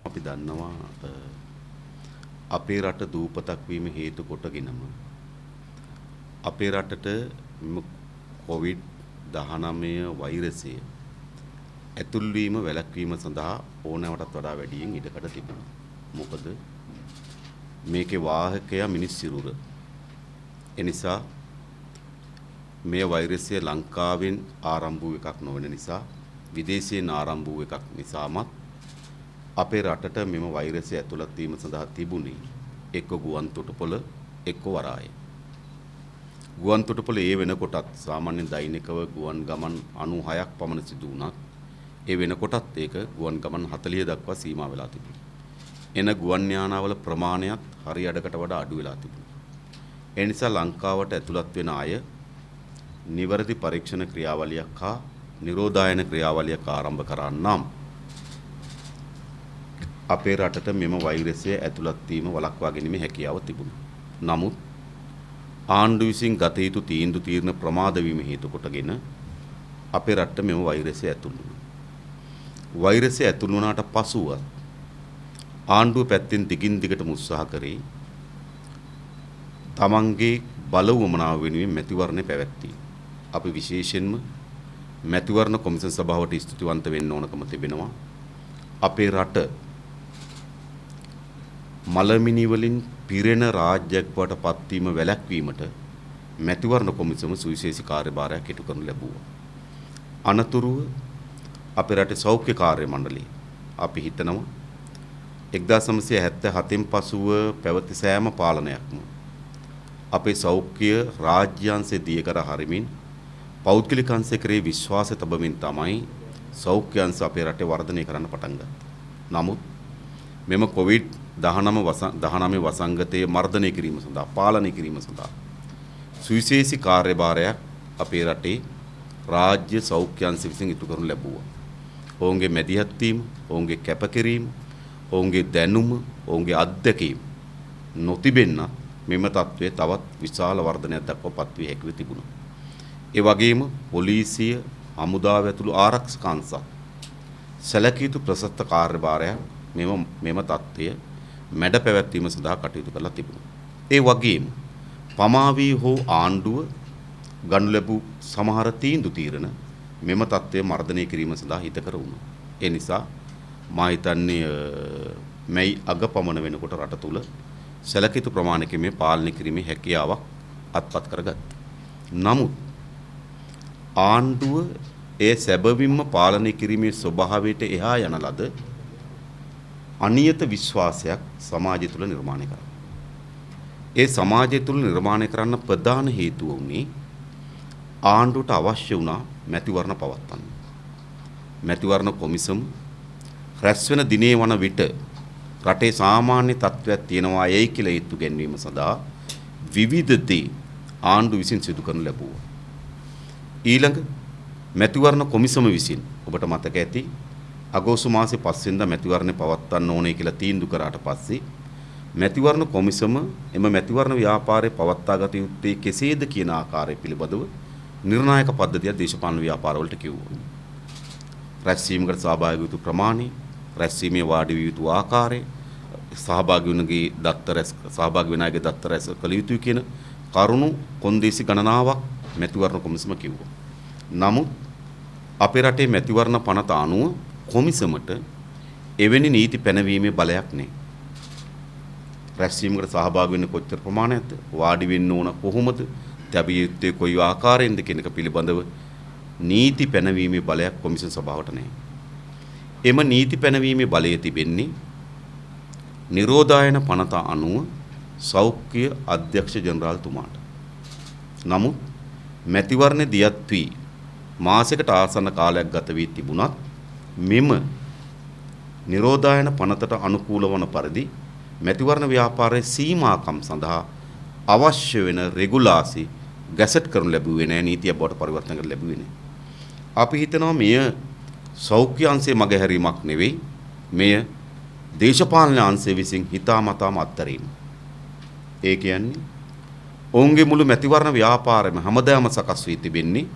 අපි දන්නවා අපේ රට දූපතක් වීම හේතු කොටගෙනම අපේ රටට COVID-19 වෛරසය ඇතුල් වීම වැළැක්වීම සඳහා ඕනෑවටත් වඩා වැඩියෙන් ඉඩකඩ තිබුණා. මොකද මේකේ වාහකයා මිනිස් සිරුර. එනිසා මේ වෛරසය ලංකාවෙන් ආරම්භ වූ එකක් නොවන නිසා විදේශයෙන් ආරම්භ වූ එකක් නිසාමත් අපේ රටට මෙම වෛරසය ඇතුළත් වීම සඳහා තිබුණේ එක්ක ගුවන් තොටුපොළ එක්ක වරාය. ගුවන් තොටුපොළ ඒ වෙනකොටත් සාමාන්‍ය දෛනිකව ගුවන් ගමන් 96ක් පමණ සිදු වුණත් ඒ වෙනකොටත් ඒක ගුවන් ගමන් 40 දක්වා සීමා වෙලා තිබුණා. එන ගුවන් යානාවල ප්‍රමාණයත් හරි අඩකට වඩා අඩු වෙලා තිබුණා. ඒ නිසා ලංකාවට ඇතුළත් වෙන අය නිවැරදි පරීක්ෂණ ක්‍රියාවලියක් හා නිරෝධායන ක්‍රියාවලියක් ආරම්භ කරන්නම් අපේ රටට මෙම වෛරසය ඇතුළත් වීම වළක්වා ගැනීමේ හැකියාව තිබුණා. නමුත් ආණ්ඩුව විසින් ගත යුතු තීන්දුව తీරන ප්‍රමාද වීම හේතු කොටගෙන අපේ රටට මෙම වෛරසය ඇතුල් වුණා. වෛරසය ඇතුල් වුණාට පසුව ආණ්ඩුව පැත්තෙන් දිගින් දිගටම උත්සාහ කරේ තමන්ගේ බල උවමනාව වෙනුවෙන් මැතිවරණ පැවැත්වීම. අපි විශේෂයෙන්ම මැතිවරණ කොමිසම් සභාවට ස්තුතිවන්ත වෙන්න ඕනකම තිබෙනවා. අපේ රට මලමිනි වලින් පිරෙන රාජ්‍යයක් බවට පත්වීම වැළැක්වීමට මැතිවරණ කොමිසම සුවිශේෂී කාර්යභාරයක් ඉටු කරනු ලැබුවා. අනතුරුව අපේ රටේ සෞඛ්‍ය කාර්ය මණ්ඩලය අපි හිතනවා 1977න් පසුව පැවති සෑම පාලනයක්ම අපේ සෞඛ්‍ය රාජ්‍යාංශය දිය කර හරිමින් පෞද්ගලික අංශය කරේ විශ්වාසය තබමින් තමයි සෞඛ්‍ය අංශ අපේ රටේ වර්ධනය කරන්න පටන් ගත්තේ. නමුත් මෙම COVID-19 වසංගතයේ මර්ධනය කිරීම සඳහා පාලනය කිරීම සඳහා සුවිශේෂී කාර්යභාරයක් අපේ රටේ රාජ්‍ය සෞඛ්‍ය අංශ විසින් ඉටු කරනු ලැබුවා. ඔවුන්ගේ මැදිහත් වීම, ඔවුන්ගේ කැපකිරීම, ඔවුන්ගේ දැනුම, ඔවුන්ගේ අත්දැකීම් නොතිබෙන්න මෙම තත්ත්වයේ තවත් විශාල වර්ධනයක් දක්වා පත්විය හැකිව තිබුණා. ඒ වගේම පොලිසිය, හමුදාව ඇතුළු ආරක්ෂක අංශ සැලකිය යුතු ප්‍රසස්ත කාර්යභාරයක් මෙම තත්ත්වය මැඩ පැවැත්වීම සඳහා කටයුතු කරලා තිබුණා. ඒ වගේම පමාවී හෝ ආණ්ඩුව ගනු ලැබූ සමහර තීන්දුව తీරන මෙම තත්ත්වය මර්ධනය කිරීම සඳහා හිතකර වුණා. ඒ නිසා මා හිතන්නේ මේ අග පමණ වෙනකොට රට තුල සැලකිය යුතු ප්‍රමාණයකින් මේ පාලනය කිරීමේ හැකියාවක් අත්පත් කරගත්තා. නමුත් ආණ්ඩුව ඒ සැබවින්ම පාලනය කිරීමේ ස්වභාවයට එහා යන ලද අනියත විශ්වාසයක් සමාජය තුළ නිර්මාණය කරා. ඒ සමාජය තුළ නිර්මාණය කරන්න ප්‍රධාන හේතුව වුණේ ආණ්ඩුවට අවශ්‍ය වුණා මැතිවරණ පවත්වන්න. මැතිවරණ කොමිසම රැස් වෙන දිනේ වන විට රටේ සාමාන්‍ය තත්ත්වයක් තියෙනවා යයි කියලා ඒත්තු ගැන්වීම සඳහා විවිධ දේ ආණ්ඩුව විසින් සිදු කරනු ලැබුවා. ඊළඟ මැතිවරණ කොමිසම විසින් ඔබට මතක ඇති අගෝස්තු මාසේ 5 වෙනිදා මැතිවරණය පවත්වන්න ඕනේ කියලා තීන්දුව කරාට පස්සේ මැතිවරණ කොමිසම එම මැතිවරණ ව්‍යාපාරය පවත්වාගත යුත්තේ කෙසේද කියන ආකාරය පිළිබඳව නිර්ණායක පද්ධතියක් දේශපාලන ව්‍යාපාරවලට කිව්වා. රැස්වීමකට සහභාගී වූ ප්‍රමාණය, රැස්වීමේ වාඩි විය යුතු ආකාරය, සහභාගී වුණගේ දත්ත රැස් සහභාගී වෙන අයගේ දත්ත රැස් කළ යුතුයි කියන කරුණු කොන්දේසි ගණනාවක් මැතිවරණ කොමිසම කිව්වා. නමුත් අපේ රටේ මැතිවරණ පනත අනුව කොමිසමට එවැනි නීති පැනවීමේ බලයක් නැහැ. රැස්වීමකට සහභාගී වෙන්න කොච්චර ප්‍රමාණයක්ද? වාඩි වෙන්න ඕන කොහොමද? තැබිය යුත්තේ කොයි ආකාරයෙන්ද කියන එක පිළිබඳව නීති පැනවීමේ බලයක් කොමිසම් සභාවට නැහැ. එම නීති පැනවීමේ බලය තිබෙන්නේ නිරෝධායන පනත අනුව සෞඛ්‍ය අධ්‍යක්ෂ ජනරාල්තුමාට. නමුත් මැතිවරණ දියත් වී මාසයකට ආසන්න කාලයක් ගත වී තිබුණත් මෙම නිරෝධායන පනතට අනුකූල වන පරිදි මැතිවරණ ව්‍යාපාරයේ සීමාකම් සඳහා අවශ්‍ය වෙන රෙගුලාසි ගැසට් කරනු ලැබුවේ නැහැ, නීතිය බවට පරිවර්තන කරනු ලැබුවේ නැහැ. අපි හිතනවා මෙය සෞඛ්‍ය අංශයේ මගහැරීමක් නෙවෙයි, මෙය දේශපාලන අංශය විසින් හිතාමතාම අත්හැරීම. ඒ කියන්නේ ඔවුන්ගේ මුළු මැතිවරණ ව්‍යාපාරයම හැමදාම සකස් වී තිබෙන්නේ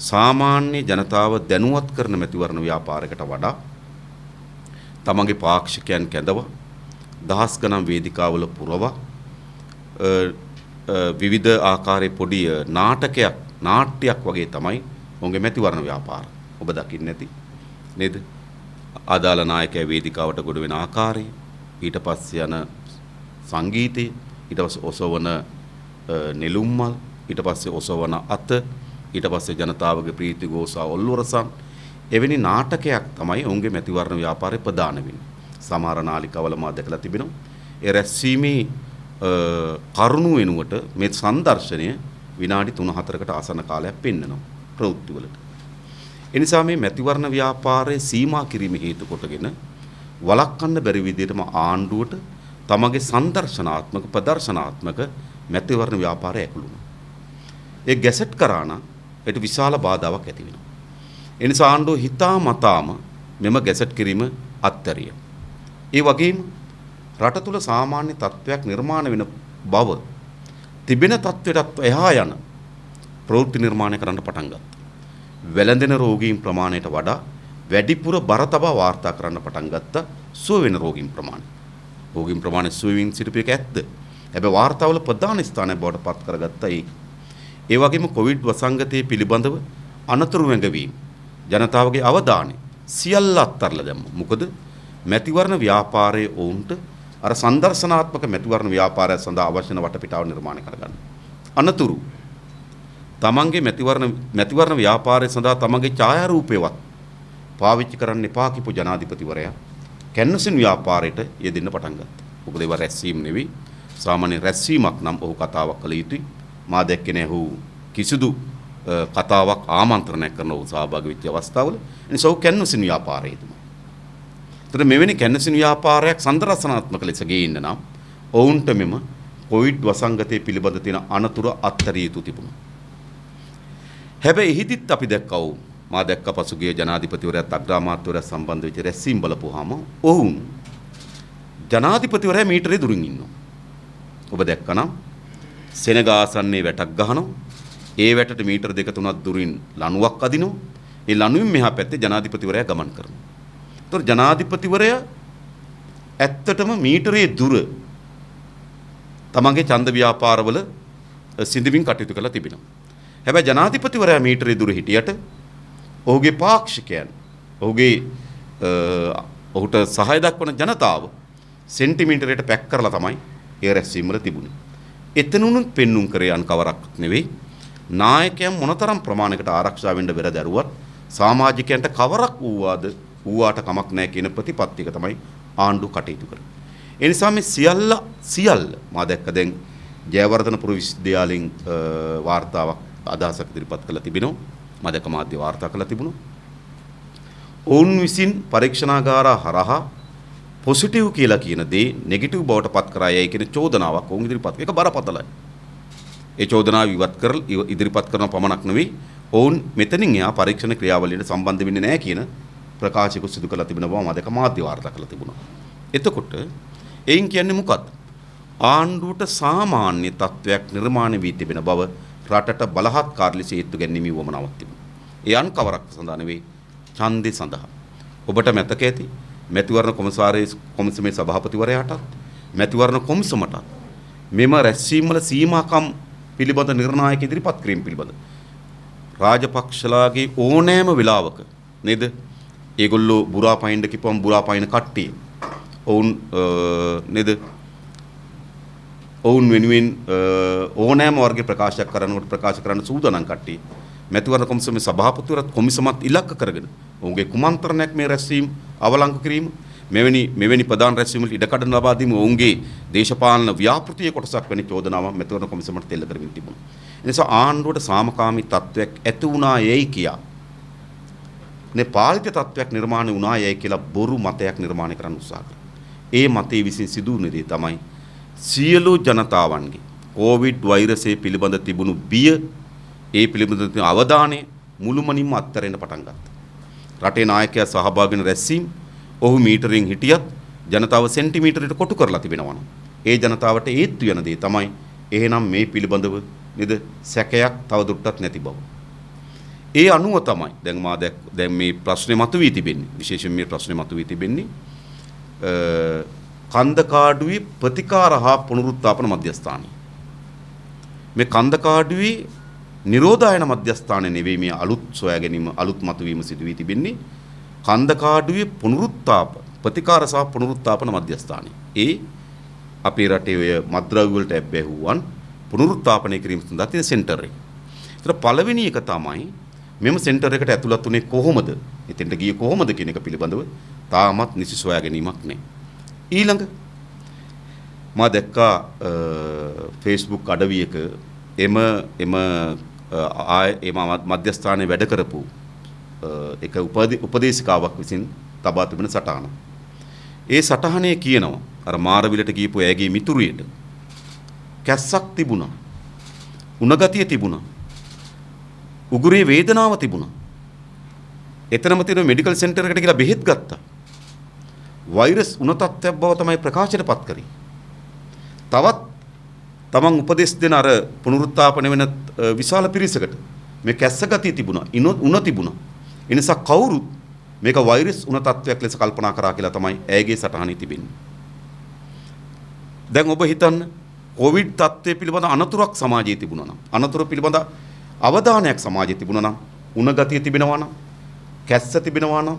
සාමාන්‍ය ජනතාව දැනුවත් කරන මැතිවරණ ව්‍යාපාරයකට වඩා තමන්ගේ පාක්ෂිකයන් කැඳව දහස් ගණන් වේදිකාවල පුරවා විවිධ ආකාරයේ පොඩි නාට්‍යයක් වගේ තමයි ඔවුන්ගේ මැතිවරණ ව්‍යාපාර. ඔබ දකින්නේ නැති නේද? ආදාළ නායකයා වේදිකාවට ගොඩ වෙන ආකාරය, ඊට පස්සේ යන සංගීතය, ඊට පස්සේ ඔසවන නෙළුම්මල්, ඊට පස්සේ ඔසවන අත, ඊට පස්සේ ජනතාවගේ ප්‍රීති ഘോഷා ඔල්ලුරසන්, එවැනි නාටකයක් තමයි ඔවුන්ගේ මැතිවරණ ව්‍යාපාරයේ ප්‍රධාන වෙන්නේ. සමහර නාලිකාවල මා දැකලා තිබෙනවා. ඒ රැස්වීමේ කරුණු වෙනුවට මේ සංදර්ශනය විනාඩි 3-4කට ආසන්න කාලයක් පෙන්නනවා ප්‍රවෘත්තිවලට. එනිසා මේ මැතිවරණ ව්‍යාපාරයේ සීමා කිරීම හේතු කොටගෙන වළක්වන්න බැරි විදිහටම ආණ්ඩුවට තමගේ සංදර්ශනාත්මක ප්‍රදර්ශනාත්මක මැතිවරණ ව්‍යාපාරය ඇකුළුණා. ඒ ගැසට් කරා නම් ඒට විශාල බාධාවක් ඇති වෙනවා. ඒ නිසා ආණ්ඩුව හිතාමතාම මෙම ගැසට් කිරීම අත්හැරියා. ඒ වගේම රට තුල සාමාන්‍ය තත්ත්වයක් නිර්මාණය වෙන බව තිබෙන තත්ත්වයටත් එහා යන ප්‍රවෘත්ති නිර්මාණය කරන්න පටන් ගත්තා. වැළඳෙන රෝගීන් ප්‍රමාණයට වඩා වැඩිපුර බර තබා වාර්තා කරන්න පටන් ගත්තා සුව වෙන රෝගීන් ප්‍රමාණය. රෝගීන් ප්‍රමාණය සුව වීම සිටපු එක ඇත්ත. හැබැයි වාර්තාවල ප්‍රධාන ස්ථානයක් බවට පත් කරගත්තා ඒ. ඒ වගේම කොවිඩ් වසංගතයේ පිළිබඳව අනතුරු වැඟවීම ජනතාවගේ අවධානය සියල්ල අත්හැරලා දැම්මා. මොකද මැතිවරණ ව්‍යාපාරයේ වුන්ට අර සංදර්ශනාත්මක මැතිවරණ ව්‍යාපාරය සඳහා අවශ්‍ය වටපිටාව නිර්මාණය කරගන්න. අනතුරු තමන්ගේ මැතිවරණ ව්‍යාපාරය සඳහා තමන්ගේ ඡායාරූපයවත් පාවිච්චි කරන්න එපා කියපු ජනාධිපතිවරයා කැන්වසින් ව්‍යාපාරයට යෙදෙන්න පටන් ගත්තා. මොකද ඒවා රැස්වීම නෙවෙයි, සාමාන්‍ය රැස්වීමක් නම් ඔහු කතාවක් කළ යුතුයි. මා දැක්කේ නැහැ ඔහු කිසිදු කතාවක් ආමන්ත්‍රණයක් කරන ඔහු සහභාගී වෙච්ච අවස්ථාවල. එනිසා ඔහු කැන්වසින් ව්‍යාපාරයේ යෙදුණා. ඒතර මෙවැනි කැන්වසින් ව්යාපාරයක් සංදර්ශනාත්මක ලෙස ගේන්න නම් ඔවුන්ට මෙම කොවිඩ් වසංගතයේ පිළිබඳ තියෙන අනතුරු අත්හැරිය යුතු තිබුණා. හැබැයි එහිදීත් අපි දැක්කව මා දැක්ක පසුගිය ජනාධිපතිවරයාත් අග්‍රාමාත්‍යවරයා සම්බන්ධ වෙච්ච රැස්වීම බලපුවාම ඔවුන් ජනාධිපතිවරයා මීටරේ දුරින් ඉන්නවා. ඔබ දැක්කනම් සෙනගාසන්නේ වැටක් ගහනවා. ඒ වැටට මීටර 2-3ක් දුරින් ලණුවක් අදිනවා. ඒ ලණුවෙන් මෙහා පැත්තේ ජනාධිපතිවරයා ගමන් කරනවා. ඒතර ජනාධිපතිවරයා ඇත්තටම මීටරේ දුර තමන්ගේ ඡන්ද ව්‍යාපාරවල සිඳමින් කටයුතු කරලා තිබෙනවා. හැබැයි ජනාධිපතිවරයා මීටරේ දුර හිටියට ඔහුගේ පාක්ෂිකයන් ඔහුට සහාය දක්වන ජනතාව සෙන්ටිමීටරයට පැක් කරලා තමයි ඒ රැස්වීම වල තිබුණේ. එතනුනුත් පෙන්눔 කරේ අන් කවරක් නෙවෙයි. නායකයන් මොනතරම් ප්‍රමාණයකට ආරක්ෂා වෙන්න බැර දරුවත් සමාජිකයන්ට කවරක් ඌවාට කමක් නැහැ කියන ප්‍රතිපත්තියක තමයි ආණ්ඩුව කටයුතු කරන්නේ. ඒ නිසා මේ සියල්ල මා දැක්ක දැන් ජයවර්ධනපුර විශ්වවිද්‍යාලයෙන් වාර්තාවක් අදහසක් ඉදිරිපත් කළා තිබෙනවා. මා දැක්ක මාධ්‍ය වාර්තා කළා තිබුණා. ඔවුන් විසින් පරීක්ෂණාගාර හරහා පොසිටිව් කියලා කියන දේ නෙගටිව් බවට පත් කරායයි කියන චෝදනාවක් ඔවුන් ඉදිරිපත් කළා. ඒක බරපතලයි. ඒ චෝදනාව ඉදිරිපත් කරන පමණක් නෙවෙයි ඔවුන් මෙතනින් එහා පරීක්ෂණ ක්‍රියාවලියට සම්බන්ධ වෙන්නේ නැහැ කියන ප්‍රකාශයක් සිදු කළා තිබෙන බව මා දැක්ක මාධ්‍ය වාර්තා කළා තිබුණා. එතකොට එයින් කියන්නේ මොකක්ද? ආණ්ඩුවට සාමාන්‍ය තත්වයක් නිර්මාණය වී තිබෙන බව රටට බලහත්කාර ලෙස හේතු ගැනීම වමනාවක් තිබුණා. ඒ අන් කවරක් සඳහා නෙවෙයි ඡන්දේ සඳහා. ඔබට මතක ඇති මැතිවරණ කොමිසමේ සභාපතිවරයාටත් මැතිවරණ කොමිසමටත් මෙම රැස්වීම් වල සීමාකම් පිළිබඳ නිර්ණායක ඉදිරිපත් කිරීම පිළිබඳ රාජපක්ෂලාගේ ඕනෑම වෙලාවක නේද? ඒගොල්ලෝ බුරා පයින්ද කිපම් බුරා පයින් කට්ටිය. ඔවුන් නේද? ඔවුන් වෙනුවෙන් ඕනෑම වර්ගයේ ප්‍රකාශයක් කරනකොට ප්‍රකාශ කරන්න සූදානම් කට්ටිය. මැතිවරණ කොමිසමේ සභාපතිවරත් කොමිසමත් ඉලක්ක කරගෙන ඔවුන්ගේ කුමන්ත්‍රණයක් මේ රැස්වීම අවලංගු කිරීම මෙවැනි ප්‍රධාන රැස්වීම් වල ඉඩකඩ ලබා දීම ඔවුන්ගේ දේශපාලන ව්‍යාපෘතියේ කොටසක් වෙන චෝදනාවක් මැතිවරණ කොමිසමට තෙල්ල කරමින් තිබුණා. ඒ නිසා ආණ්ඩුවට සාමකාමී තත්වයක් ඇති වුණා යයි කියා නේ පාලිත තත්වයක් නිර්මාණය වුණා යයි කියලා බොරු මතයක් නිර්මාණය කරන්න උත්සාහ කරා. ඒ මතයේ විසින් සිදු වුණ දේ තමයි සියලු ජනතාවන්ගේ කොවිඩ් වෛරසය පිළිබඳ තිබුණු බිය ඒ පිළිබඳ තිබුණු අවධානය මුළුමනින්ම අත්හැරෙන්න පටන් ගත්තා. රටේ නායකයා සහභාගී වෙන රැස්වීම ඔහු මීටරින් හිටියත් ජනතාව සෙන්ටිමීටරයට කොටු කරලා තිබෙනවා. ඒ ජනතාවට ඒත්තු වෙන දේ තමයි එහෙනම් මේ පිළිබඳව නේද සැකයක් තවදුරටත් නැති බව. ඒ අනුව තමයි දැන් මේ ප්‍රශ්නේ මතුවී තිබෙන්නේ. විශේෂයෙන් මේ ප්‍රශ්නේ මතුවී තිබෙන්නේ කන්දකාඩුවේ ප්‍රතිකාර හා පුනරුත්ථාපන මධ්‍යස්ථානය. මේ කන්දකාඩුවේ නිරෝධායන මධ්‍යස්ථානය නෙවෙයි මේ අලුත් සොයා ගැනීම අලුත් මතුවීම සිදු වී තිබෙන්නේ. කන්දකාඩුවේ ප්‍රතිකාර සහ පුනරුත්ථාපන මධ්‍යස්ථානය. ඒ අපේ රටේ ඔය මත්ද්‍රව්‍ය වලට ඇබ්බැහුවන් පුනරුත්ථාපනය කිරීම සඳහා තියෙන සෙන්ටර් එක. ඒතර පළවෙනි එක තමයි මෙම සෙන්ටර් එකට ඇතුළත් වුණේ කොහොමද? එතෙන්ට ගියේ කොහොමද කියන එක පිළිබඳව තාමත් නිසි සොයා ගැනීමක් නැහැ. ඊළඟ මා දැක්කා Facebook අඩවියක එම මධ්‍යස්ථානයේ වැඩ කරපු එක උපදේශිකාවක් විසින් තබා තිබෙන සටහන. ඒ සටහනේ කියනවා අර මාරවිලට ගියපු ඇගේ මිතුරියට කැස්සක් තිබුණා. උණගතිය තිබුණා. උගුරේ වේදනාව තිබුණා. එතනම තියෙන මෙඩිකල් සෙන්ටර් එකට ගිහලා බෙහෙත් ගත්තා. වෛරස් උණ තත්ත්වයක් බව තමයි ප්‍රකාශයටපත් කරේ. තවත් තමන් උපදෙස් දෙන අර පුනරුත්ථාපන වෙන විශාල පිරිසකට මේ කැස්ස ගතිය තිබුණා. උණ තිබුණා. ඒ නිසා කවුරුත් මේක වෛරස් උණ තත්ත්වයක් ලෙස කල්පනා කරා කියලා තමයි ඇයගේ සටහනේ තිබෙන්නේ. දැන් ඔබ හිතන්න කොවිඩ් තත්ත්වය පිළිබඳ අනතුරක් සමාජයේ තිබුණා නම් අනතුර පිළිබඳ අවධානයක් සමාජයේ තිබුණා නම් උණ ගතිය තිබෙනවා නම් කැස්ස තිබෙනවා නම්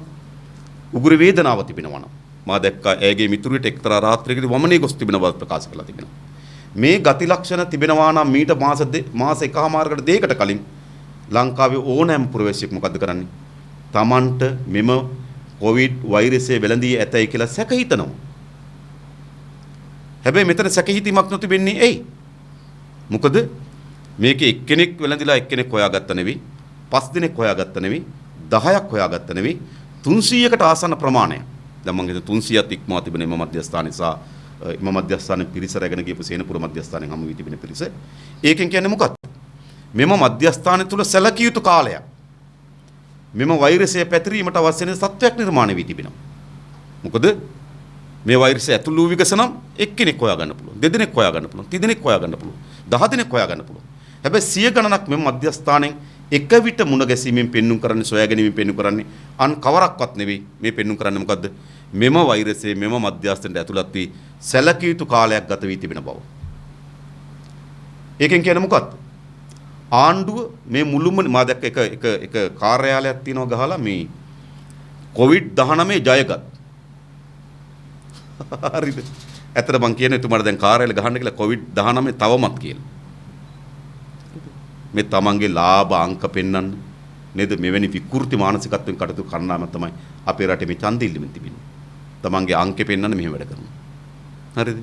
උගුර වේදනාව තිබෙනවා නම් මා දැක්කා ඇයගේ මිතුරියට එක්තරා රාත්‍රියකදී වමනේ ගොස් තිබෙන බව ප්‍රකාශ කළා තිබෙනවා. මේ ගති ලක්ෂණ තිබෙනවා නම් මීට මාස එකමාරකට දෙකකට කලින් ලංකාවේ ඕනෑම පුරවැසියෙක් මොකද්ද කරන්නේ? Tamanට මෙම කොවිඩ් වෛරසය වැළඳී ඇතයි කියලා සැක හිතනවා. හැබැයි මෙතන සැක හිතීමක් නොතිබෙන්නේ ඇයි? මොකද මේකේ එක්කෙනෙක් වැළඳිලා එක්කෙනෙක් හොයාගත්ත නෙවෙයි, 5 දෙනෙක් හොයාගත්ත නෙවෙයි, 10ක් හොයාගත්ත නෙවෙයි, 300කට ආසන්න ප්‍රමාණයක්. දැන් මම හිතුවා 300ත් ඉක්මවා තිබෙන එම මධ්‍යස්ථානයේ සහ එම මධ්‍යස්ථානයේ පිරිස රැගෙන ගියපු සේනපුර මධ්‍යස්ථානයෙන් හමු වී තිබෙන පිරිස. ඒකෙන් කියන්නේ මොකක්ද? මෙම මධ්‍යස්ථානය තුල සැලකිය යුතු කාලයක්. මෙම වෛරසය පැතිරීමට අවශ්‍ය වෙන සත්වයක් නිර්මාණය වී තිබෙනවා. මොකද මේ වෛරසය ඇතුළු වූ විගසනම් එක්කෙනෙක් හොයාගන්න පුළුවන්, දෙදෙනෙක් හොයාගන්න පුළුවන්, 30 දෙනෙක් හොයාගන්න පුළුවන්, 10 දෙනෙක් හොයාගන්න පුළුවන්. හැබැයි සිය ගණනක් මෙම මධ්‍යස්ථානයෙන් එක විට මුණ ගැසීමෙන් පෙන්눔 කරන්නේ, සොයා ගැනීමෙන් පෙන්눔 කරන්නේ අන් කවරක්වත් නෙවෙයි. මේ පෙන්눔 කරන්නේ මොකද්ද? මෙම වෛරසය මෙම මධ්‍යස්ථානයට ඇතුළත් වී සැලකිය යුතු කාලයක් ගත වී තිබෙන බව. ඒකෙන් කියන්නේ මොකක්ද? ආණ්ඩුව මේ මුළුම මා දැක්ක එක කාර්යාලයක් තියෙනවා ගහලා මේ COVID-19 ජයගත්. හරිද? ඇත්තට මං කියන්නේ එතුමාට දැන් කාර්යාලය ගහන්න කියලා COVID-19 තවමත් කියලා. මේ තමන්ගේ ලාභ අංක පෙන්වන්න නේද? මෙවැනි විකෘති මානසිකත්වයෙන් කටයුතු කරනාම තමයි අපේ රටේ මේ ඡන්දෙ ඉල්ලමින් තිබෙන්නේ. තමන්ගේ අංකේ පෙන්වන්න මෙහෙම වැඩ කරනවා. හරිද?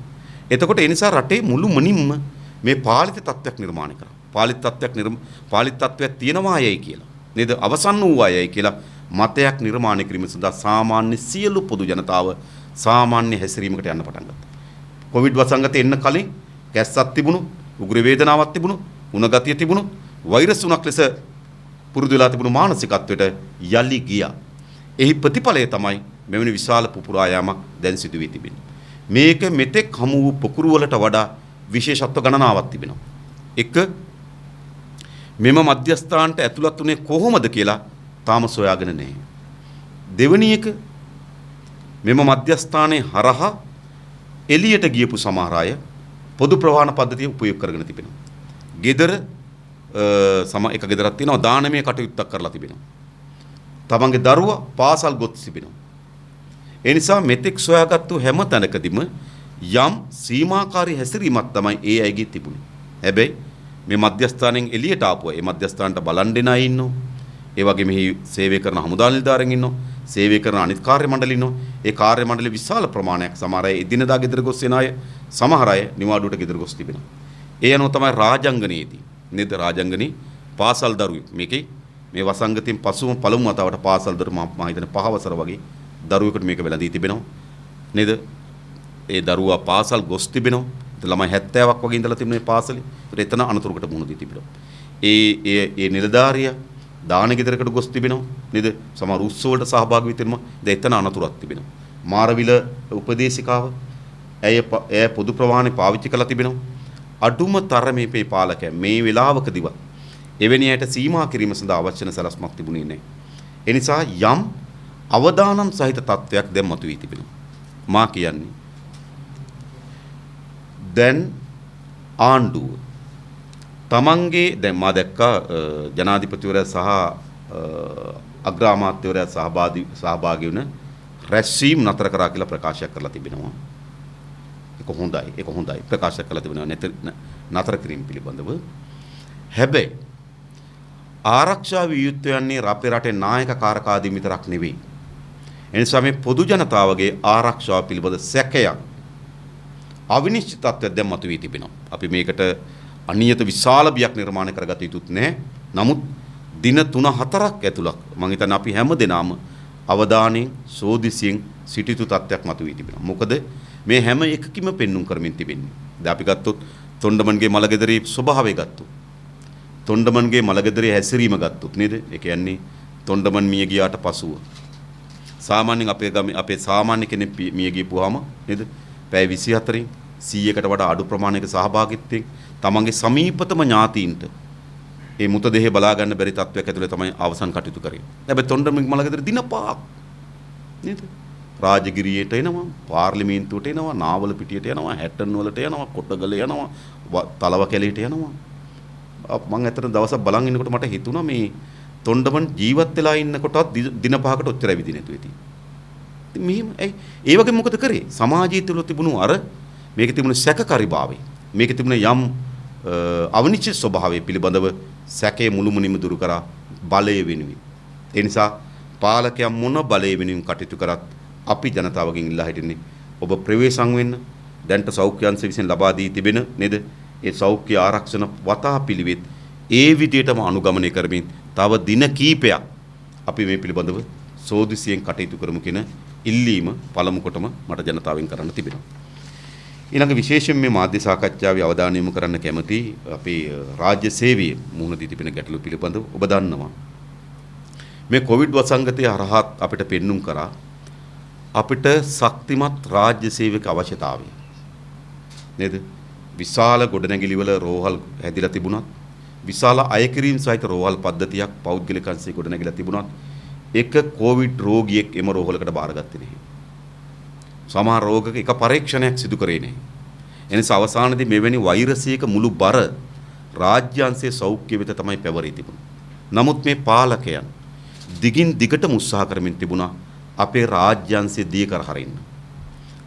එතකොට ඒ නිසා රටේ මුළු මනින්ම මේ පාලිත තත්ත්වයක් නිර්මාණය කරා. පාලිත තත්ත්වයක් තියෙනවායයි කියලා නේද? අවසන් වූවායයි කියලා මතයක් නිර්මාණය කිරීම සඳහා සාමාන්‍ය සියලු පොදු ජනතාව සාමාන්‍ය හැසිරීමකට යන්න පටන් ගත්තා. කොවිඩ් වසංගතේ එන්න කලින් කැස්සක් තිබුණු, උග්‍ර වේදනාවක් තිබුණු, උණ ගතිය තිබුණු, වෛරස් උණක් ලෙස පුරුදු වෙලා තිබුණු මානසිකත්වයට යලි ගියා. එහි ප්‍රතිඵලය තමයි මෙවැනි විශාල පුපුරා යාමක් දැන් සිදු වී තිබෙන්නේ. මේක මෙතෙක් හමු වූ පුකුරු වලට වඩා විශේෂත්ව ගණනාවක් තිබෙනවා. එක මෙම මධ්‍යස්ථානට ඇතුළත් වුණේ කොහොමද කියලා තාම සොයාගෙන නැහැ. දෙවෙනි එක මෙම මධ්‍යස්ථානයේ හරහා එළියට ගියපු සමහර අය පොදු ප්‍රවාහන පද්ධතිය උපයෝග කරගෙන තිබෙනවා. ගෙදර එක ගෙදරක් තියෙනවා දානමය කටයුත්තක් කරලා තිබෙනවා. තමන්ගේ දරුවා පාසල් ගොස් තිබෙනවා. ඒ නිසා මෙතෙක් සොයාගත්තු හැම තැනකදීම යම් සීමාකාරී හැසිරීමක් තමයි ඒ අයගේ තිබුණේ. හැබැයි මේ මධ්‍යස්ථානයෙන් එළියට ආපුවා. මේ මධ්‍යස්ථානට බලන් දෙන අය ඉන්නවා. ඒ වගේ මෙහි සේවය කරන හමුදා නිලධාරීන් ඉන්නවා. සේවය කරන අනිත් කාර්ය මණ්ඩල ඉන්නවා. ඒ කාර්ය මණ්ඩලෙ විශාල ප්‍රමාණයක් සමහර අය එදිනදා ගෙදර ගොස් වෙන අය, සමහර අය නිවාඩුවට ගෙදර ගොස් තිබෙනවා. ඒ අනුව තමයි රාජංගනයේදී නේද? රාජංගනේ පාසල් දරුවෙක් මේකේ මේ වසංගතයෙන් පසුම පළමු වතාවට පාසල් දරුවෝ මම හිතන්නේ 5 වසර වගේ දරුවෙකුට මේක වෙලදී තිබෙනවා නේද? ඒ දරුවා පාසල් ගොස් තිබෙනවා. ළමයි 70ක් වගේ ඉඳලා තිබුණේ පාසලේ. ඒත් එතන අනතුරකට මුහුණ දී තිබෙනවා. ඒ නිලධාරියා දාන ගෙදරකට ගොස් තිබෙනවා නේද? සමහර උත්සව වලට සහභාගී වෙ තිබෙනවා. දැන් එතන අනතුරක් තිබෙනවා. මාරවිල උපදේශිකාව ඇය පොදු ප්‍රවාහනේ පාවිච්චි කරලා තිබෙනවා. අඩුම තරමේ මේ පාලකයා මේ වෙලාවකදීවත් එවැනි අයට සීමා කිරීම සඳහා අවශ්‍ය වෙන සලස්මක් තිබුණේ නැහැ. ඒ නිසා යම් අවදානම් සහිත තත්වයක් දැන් මතුවී තිබෙනවා. මා කියන්නේ දැන් ආණ්ඩුව තමන්ගේ දැන් මා දැක්කා ජනාධිපතිවරයා සහ අග්‍රාමාත්‍යවරයා සහභාගී වුණ රැස්වීම් නතර කරා කියලා ප්‍රකාශයක් කරලා තිබෙනවා. ඒක හොඳයි ප්‍රකාශ කරලා තිබෙනවා නතර කිරීම පිළිබඳව. හැබැයි ආරක්ෂා විය යුත්තේ යන්නේ අපේ රටේ නායක කාරකාදී විතරක් නෙවෙයි. එනිසා මේ පොදු ජනතාවගේ ආරක්ෂාව පිළිබඳ සැකයක් අවිනිශ්චිතත්වයක් දැන් මතුවී තිබෙනවා. අපි මේකට අනියත විශාල බියක් නිර්මාණය කරගත යුතුත් නැහැ. නමුත් දින 3-4ක් ඇතුළත මම හිතන්නේ අපි හැම දිනම අවධානයෙන් සෝදිසියෙන් සිටිතු තත්ත්වයක් මතුවී තිබෙනවා. මොකද මේ හැම එකකින්ම පෙන්눔 කරමින් තිබෙන්නේ. දැන් අපි ගත්තොත් තොණ්ඩමන්ගේ මලගෙදරේ ස්වභාවය ගත්තොත්. තොණ්ඩමන්ගේ මලගෙදරේ හැසිරීම ගත්තොත් නේද? ඒ කියන්නේ තොණ්ඩමන් මිය ගියාට පසුව සාමාන්‍යයෙන් අපේ සාමාන්‍ය කෙනෙක් මිය ගියපුවාම නේද? පැය 24න් 100කට වඩා අඩු ප්‍රමාණයක සහභාගීත්වයෙන් තමන්ගේ සමීපතම ඥාතීන්ට ඒ මුතදෙහි බලා ගන්න බැරි තත්වයක් ඇතුලේ තමයි අවසන් කටයුතු කරේ. හැබැයි තොණ්ඩමන්ගේ මලගෙදර දින 5ක් නේද? රාජගිරියට එනවා, පාර්ලිමේන්තුවට එනවා, නාවල පිටියට යනවා, හැටන් වලට යනවා, කොටගල යනවා, තලව කැලේට යනවා. මම ඇත්තට දවසක් බලන් ඉන්නකොට මට හිතුණා මේ තොණ්ඩමන් ජීවත් වෙලා ඉන්නකොටත් දින 5කට ඔච්චර ඇවිදින නැතුව ඇති. ඉතින් මෙහෙම ඒ වගේ මොකද කරේ? සමාජීය තුල තිබුණු අර මේකේ තිබුණු සැකකාරීභාවය, මේකේ තිබුණ යම් අවිනිශ්චිත ස්වභාවය පිළිබඳව සැකයේ මුළුමනින්ම දුරු කරා බලය වෙනුවෙන්. ඒ නිසා පාලකයන් මොන බලය වෙනුවෙන් කටයුතු කරත් අපි ජනතාවගෙන් ඉල්ලා හිටින්නේ ඔබ ප්‍රවේශම් වෙන්න. දැන්ට සෞඛ්‍ය අංශ විසින් ලබා දී තිබෙන නේද? ඒ සෞඛ්‍ය ආරක්ෂණ වතා පිළිවෙත් ඒ විදිහටම අනුගමනය කරමින් තව දින කීපයක් අපි මේ පිළිබඳව සෝදිසියෙන් කටයුතු කරමු කියන ඉල්ලීම පළමු කොටම මට ජනතාවෙන් කරන්න තිබෙනවා. ඊළඟ විශේෂයෙන් මේ මාධ්‍ය සාකච්ඡාවේ අවධානය යොමු කරන්න කැමති අපේ රාජ්‍ය සේවයේ මුහුණ දී තිබෙන ගැටලු පිළිබඳව ඔබ දන්නවා. මේ කොවිඩ් වසංගතය හරහා අපිට පෙන්눔 කරා අපිට ශක්තිමත් රාජ්‍ය සේවක අවශ්‍යතාවය. නේද? විශාල ගොඩනැගිලිවල රෝහල් හැදිලා තිබුණත් විශාල අයකිරීම සහිත රෝහල් පද්ධතියක් පෞද්ගලික අංශයේ ගොඩනැගිලා තිබුණත් එක කොවිඩ් රෝගියෙක් එම රෝහලකට බාරගත්තේ නැහැ. සමහර රෝගක එක පරීක්ෂණයක් සිදු කරේ නැහැ. එනිසා අවසානයේදී මෙවැනි වෛරසයක මුළු බර රාජ්‍ය අංශයේ සෞඛ්‍ය වෙත තමයි පැවරී තිබුණේ. නමුත් මේ පාලකයන් දිගින් දිගටම උත්සාහ කරමින් තිබුණා අපේ රාජ්‍ය අංශය දී කර හරින්න.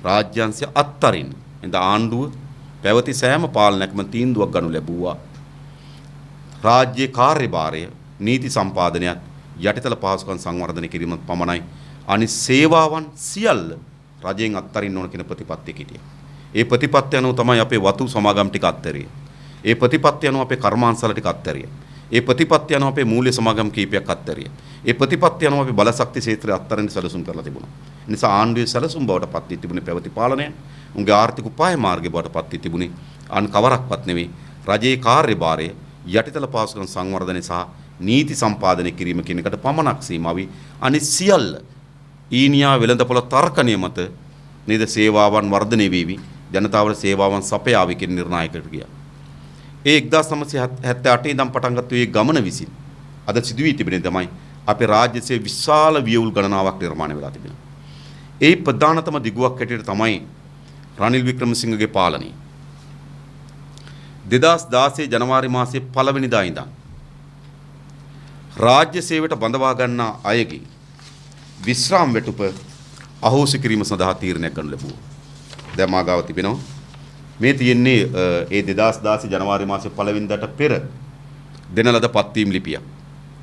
රාජ්‍ය අංශය අත්තරින්න. එඳ ආණ්ඩුව පැවති සෑම පාලනයක්ම තීන්දුවක් ගනු ලැබුවා. රාජ්‍ය කාර්යභාරය නීති සම්පාදනයත් යටිතල පහසුකම් සංවර්ධනය කිරීම පමණයි. අනිත් සේවාවන් සියල්ල රජයෙන් අත්තරින්න ඕන කියන ප්‍රතිපත්තිය හිටියා. ඒ ප්‍රතිපත්තිය අනුව තමයි අපේ වතු සමාගම් ටික අත්තරිය. ඒ ප්‍රතිපත්තිය අනුව අපේ කර්මාන්තසල ටික අත්තරිය. ඒ ප්‍රතිපත්තිය අනුව අපේ මූල්‍ය සමාගම් කීපයක් අත්තරිය. ඒ ප්‍රතිපත්තිය අනුව අපි බලශක්ති ක්ෂේත්‍රය අත්තරින් සැලසුම් කරලා තිබුණා. ඒ නිසා ආණ්ඩුවේ සැලසුම් බවට පත් වී තිබුණේ පැවති පාලනය. උන්ගේ ආර්ථික උපාය මාර්ගය බවට පත් වී තිබුණේ අන් කවරක්වත් නෙවෙයි. රජයේ කාර්යභාරය යටිතල පහසුකම් සංවර්ධනය සහ නීති සම්පාදනය කිරීම කියන එකට පමණක් සීමා වී අනිත් සියල්ල ඊනියා වෙළඳපොළ තර්කණය මත නේද සේවාවන් වර්ධනය වේවි. ජනතාවට සේවාවන් සපයාවි කියන නිර්ණායකට ගියා. ඒ 1978 ඉඳන් පටන් ගත්ත මේ ගමන විසින් අද සිදු වී තිබෙන්නේ තමයි අපේ රාජ්‍ය සේවයේ විශාල වියවුල් ගණනාවක් නිර්මාණය වෙලා තිබෙනවා. ඒ ප්‍රධානතම දිගුවක් හැටියට තමයි රනිල් වික්‍රමසිංහගේ පාලනය. 2016 ජනවාරි මාසයේ 1 වෙනිදා ඉඳන් රාජ්‍ය සේවයට බඳවා ගන්නා අයගේ විශ්‍රාම වැටුප අහෝසි කිරීම සඳහා තීරණයක් ගන්න ලැබුවා. දැන් මා ගාව තිබෙනවා. මේ තියෙන්නේ ඒ 2016 ජනවාරි මාසයේ 1 වෙනිදාට පෙර දෙන ලද පත්වීම් ලිපියක්.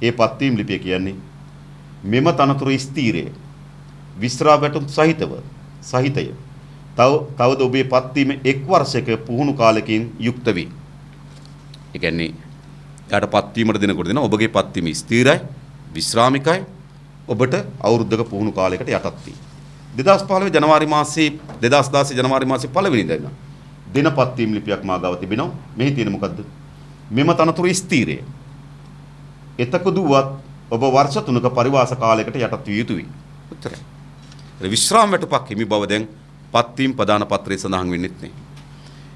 ඒ පත්වීම් ලිපිය කියන්නේ මෙම තනතුරු ස්ථීරය විශ්‍රාම වැටුප් සහිතය තවද ඔබේ පත්වීම එක් වර්ෂයක පුහුණු කාලයකින් යුක්ත වේ. ඒ කියන්නේ යාට පත්වීමට දෙනකොට දෙන ඔබගේ පත්වීම ස්ථීරයි විශ්‍රාමිකයි ඔබට අවුරුද්දක පුහුණු කාලයකට යටත් වේ. 2015 ජනවාරි මාසයේ 2016 ජනවාරි මාසයේ 1 වෙනිදා ඉඳන් දින පත්වීම් ලිපියක් මා ගාව තිබෙනවා. මෙහි තියෙන මොකද්ද? මෙම තනතුරු ස්ථීරය. එතකොදුවත් ඔබ වර්ෂ 3ක පරිවාස කාලයකට යටත් විය යුතුයි. උත්තරයි. විශ්‍රාම වැටුපක් හිමි බව දැන් පත්වීම් ප්‍රදාන පත්‍රයේ සඳහන් වෙන්නේ නැහැ.